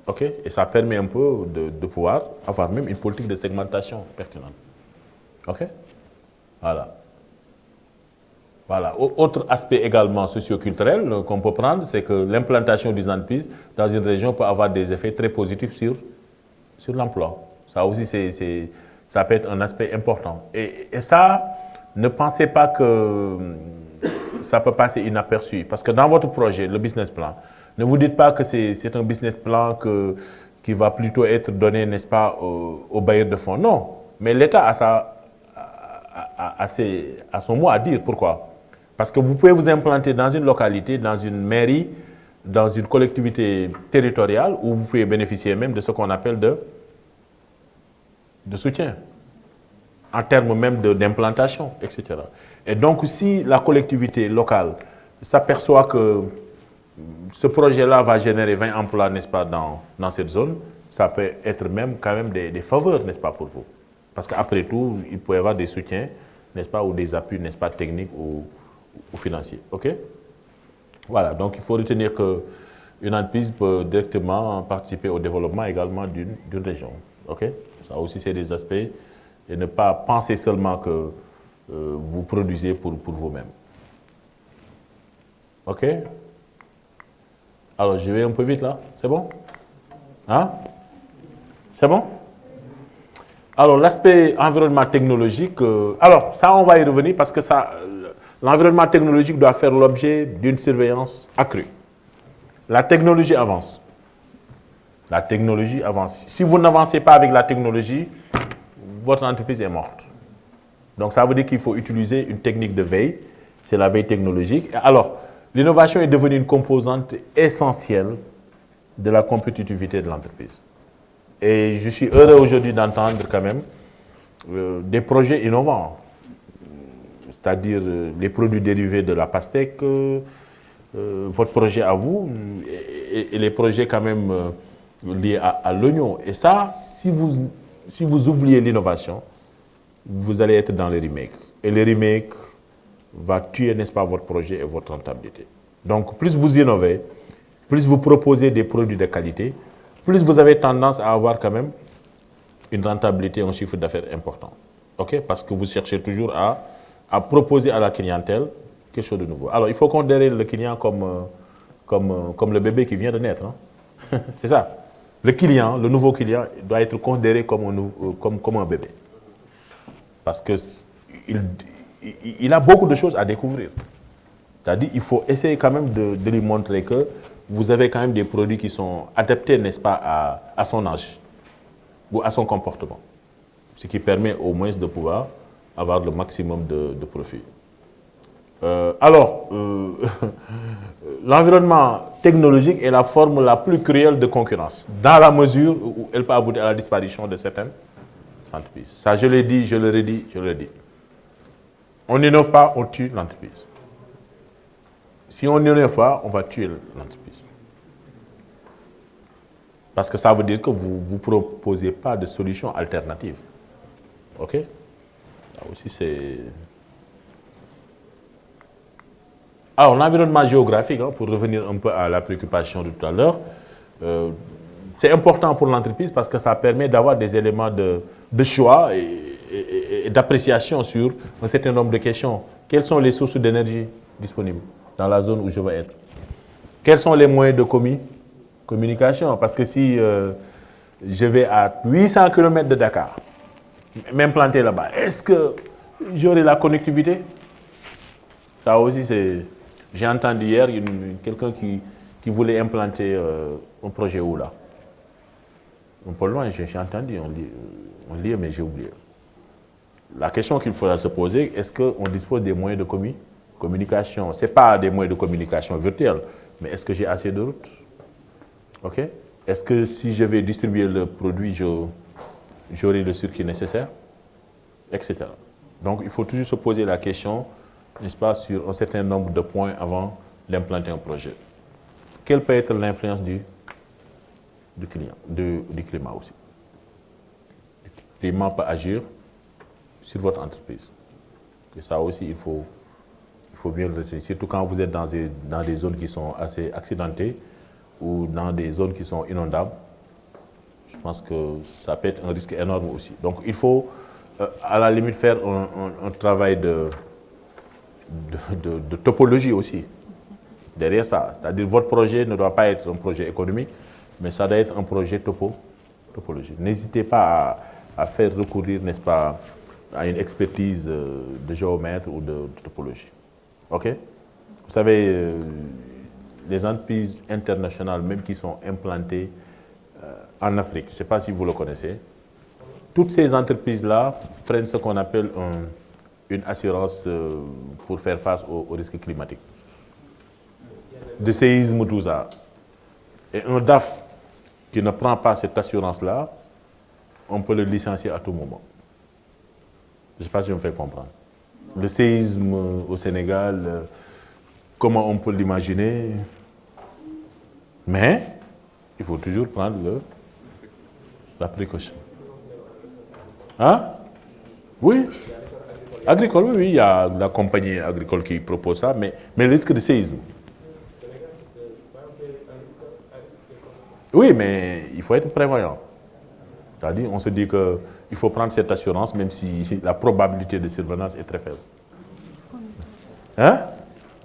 OK? Et ça permet un peu de pouvoir avoir même une politique de segmentation pertinente. OK? Voilà. Voilà. Autre aspect également socio-culturel qu'on peut prendre, c'est que l'implantation des entreprises dans une région peut avoir des effets très positifs sur l'emploi. Ça aussi, ça peut être un aspect important. Et ça, ne pensez pas que ça peut passer inaperçu. Parce que dans votre projet, le business plan, ne vous dites pas que c'est un business plan qui va plutôt être donné, n'est-ce pas, aux bailleurs de fonds. Non, mais l'État a son mot à dire. Pourquoi? Parce que vous pouvez vous implanter dans une localité, dans une mairie, dans une collectivité territoriale, où vous pouvez bénéficier même de ce qu'on appelle de soutien, en termes même d'implantation, etc. Et donc, si la collectivité locale s'aperçoit que ce projet-là va générer 20 emplois, n'est-ce pas, dans cette zone, ça peut être même quand même des faveurs, n'est-ce pas, pour vous. Parce qu'après tout, il peut y avoir des soutiens, n'est-ce pas, ou des appuis, n'est-ce pas, techniques ou financiers. OK? Voilà, donc il faut retenir qu'une entreprise peut directement participer au développement également d'une région. OK? Ça aussi, c'est des aspects. Et ne pas penser seulement que vous produisez pour vous-même. OK? Alors, je vais un peu vite là. C'est bon? Hein? C'est bon? Alors, l'aspect environnement technologique, alors ça, on va y revenir parce que l'environnement technologique doit faire l'objet d'une surveillance accrue. La technologie avance. La technologie avance. Si vous n'avancez pas avec la technologie, votre entreprise est morte. Donc, ça veut dire qu'il faut utiliser une technique de veille. C'est la veille technologique. Alors, l'innovation est devenue une composante essentielle de la compétitivité de l'entreprise. Et je suis heureux aujourd'hui d'entendre quand même des projets innovants. c'est-à-dire les produits dérivés de la pastèque, votre projet à vous, et les projets quand même liés à l'oignon. Et ça, si vous oubliez l'innovation, vous allez être dans les remakes. Et les remakes va tuer, n'est-ce pas, votre projet et votre rentabilité. Donc, plus vous innovez, plus vous proposez des produits de qualité, plus vous avez tendance à avoir quand même une rentabilité, un chiffre d'affaires important. OK? Parce que vous cherchez toujours à proposer à la clientèle quelque chose de nouveau. Alors, il faut considérer le client comme le bébé qui vient de naître. Hein? C'est ça. Le client, le nouveau client, doit être considéré comme un bébé. Parce qu'il a beaucoup de choses à découvrir. C'est-à-dire qu'il faut essayer quand même de lui montrer que vous avez quand même des produits qui sont adaptés, n'est-ce pas, à son âge ou à son comportement. Ce qui permet au moins de pouvoir avoir le maximum de profit. L'environnement technologique est la forme la plus cruelle de concurrence, dans la mesure où elle peut aboutir à la disparition de certaines entreprises. Ça, je l'ai dit, je le redis, je le redis. On n'innove pas, on tue l'entreprise. Si on n'innove pas, on va tuer l'entreprise. Parce que ça veut dire que vous ne proposez pas de solution alternative. OK? Ça aussi, c'est... Alors, l'environnement géographique, hein, pour revenir un peu à la préoccupation de tout à l'heure, c'est important pour l'entreprise parce que ça permet d'avoir des éléments de choix et d'appréciation sur un certain nombre de questions. Quelles sont les sources d'énergie disponibles dans la zone où je veux être? Quels sont les moyens de communication? Parce que si je vais à 800 km de Dakar, m'implanter là-bas, est-ce que j'aurai la connectivité? Ça aussi, c'est... J'ai entendu hier quelqu'un qui voulait implanter un projet où là? Un peu loin, j'ai entendu, on lit, mais j'ai oublié. La question qu'il faudra se poser, est-ce qu'on dispose des moyens de communication? Ce n'est pas des moyens de communication virtuels, mais est-ce que j'ai assez de routes? OK? Est-ce que si je vais distribuer le produit, j'aurai le circuit nécessaire? Etc. Donc, il faut toujours se poser la question, n'est-ce pas, sur un certain nombre de points avant d'implanter un projet. Quelle peut être l'influence du climat aussi? Le climat peut agir sur votre entreprise. Et ça aussi, il faut bien le retenir. Surtout quand vous êtes dans des zones qui sont assez accidentées ou dans des zones qui sont inondables. Je pense que ça peut être un risque énorme aussi. Donc, il faut, à la limite, faire un travail de topologie aussi, derrière ça. C'est-à-dire votre projet ne doit pas être un projet économique, mais ça doit être un projet topologique. N'hésitez pas à faire recourir, n'est-ce pas, à une expertise de géomètre ou de topologie. OK? Vous savez, les entreprises internationales, même qui sont implantées en Afrique, je ne sais pas si vous le connaissez, toutes ces entreprises-là prennent ce qu'on appelle une assurance pour faire face aux risques climatiques. De séisme, tout ça. Et un DAF qui ne prend pas cette assurance-là, on peut le licencier à tout moment. Je ne sais pas si je me fais comprendre. Le séisme au Sénégal, comment on peut l'imaginer? Mais il faut toujours prendre la précaution. Hein? Oui. Agricole, oui, il y a la compagnie agricole qui propose ça, mais le risque de séisme. Oui, mais il faut être prévoyant. C'est-à-dire, on se dit qu'il faut prendre cette assurance, même si la probabilité de survenance est très faible. Hein?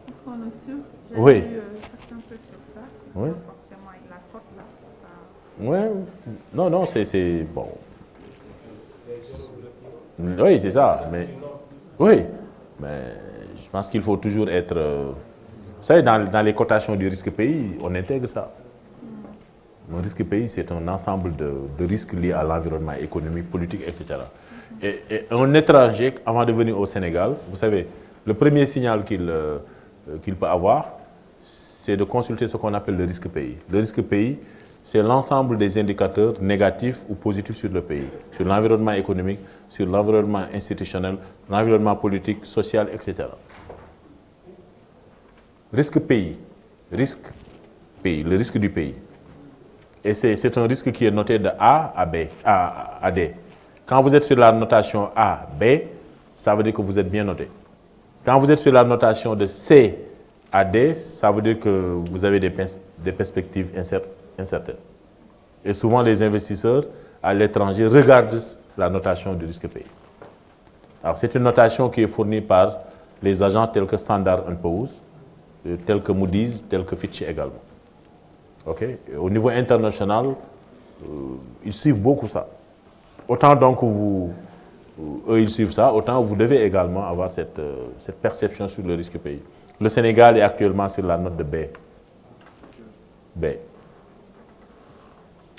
Est-ce qu'on est sûr?
Oui.
J'ai lu certains trucs sur ça.
Oui.
Pas forcément la cote là.
Oui. Non, c'est bon. Oui, c'est ça. Mais oui, mais je pense qu'il faut toujours être... vous savez, dans les cotations du risque pays, on intègre ça. Le risque pays, c'est un ensemble de risques liés à l'environnement économique, politique, etc. Et un étranger, avant de venir au Sénégal, vous savez, le premier signal qu'il peut avoir, c'est de consulter ce qu'on appelle le risque pays. Le risque pays, c'est l'ensemble des indicateurs négatifs ou positifs sur le pays, sur l'environnement économique, sur l'environnement institutionnel, l'environnement politique, social, etc. Risque pays, le risque du pays. Et c'est un risque qui est noté de A à B, à D. Quand vous êtes sur la notation A, B, ça veut dire que vous êtes bien noté. Quand vous êtes sur la notation de C à D, ça veut dire que vous avez des perspectives incertaines. Et souvent, les investisseurs à l'étranger regardent la notation du risque pays. Alors, c'est une notation qui est fournie par les agents tels que Standard & Poor's, tels que Moody's, tels que Fitch également. Okay? Au niveau international, ils suivent beaucoup ça. Autant donc eux ils suivent ça, autant vous devez également avoir cette perception sur le risque pays. Le Sénégal est actuellement sur la note de B. B.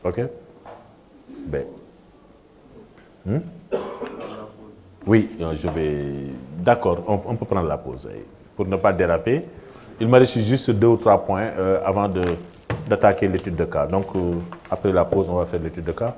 OK? B. Oui, je vais... D'accord, on peut prendre la pause. Pour ne pas déraper, il me reste juste 2 ou 3 points avant d'attaquer l'étude de cas. Donc, après la pause, on va faire l'étude de cas.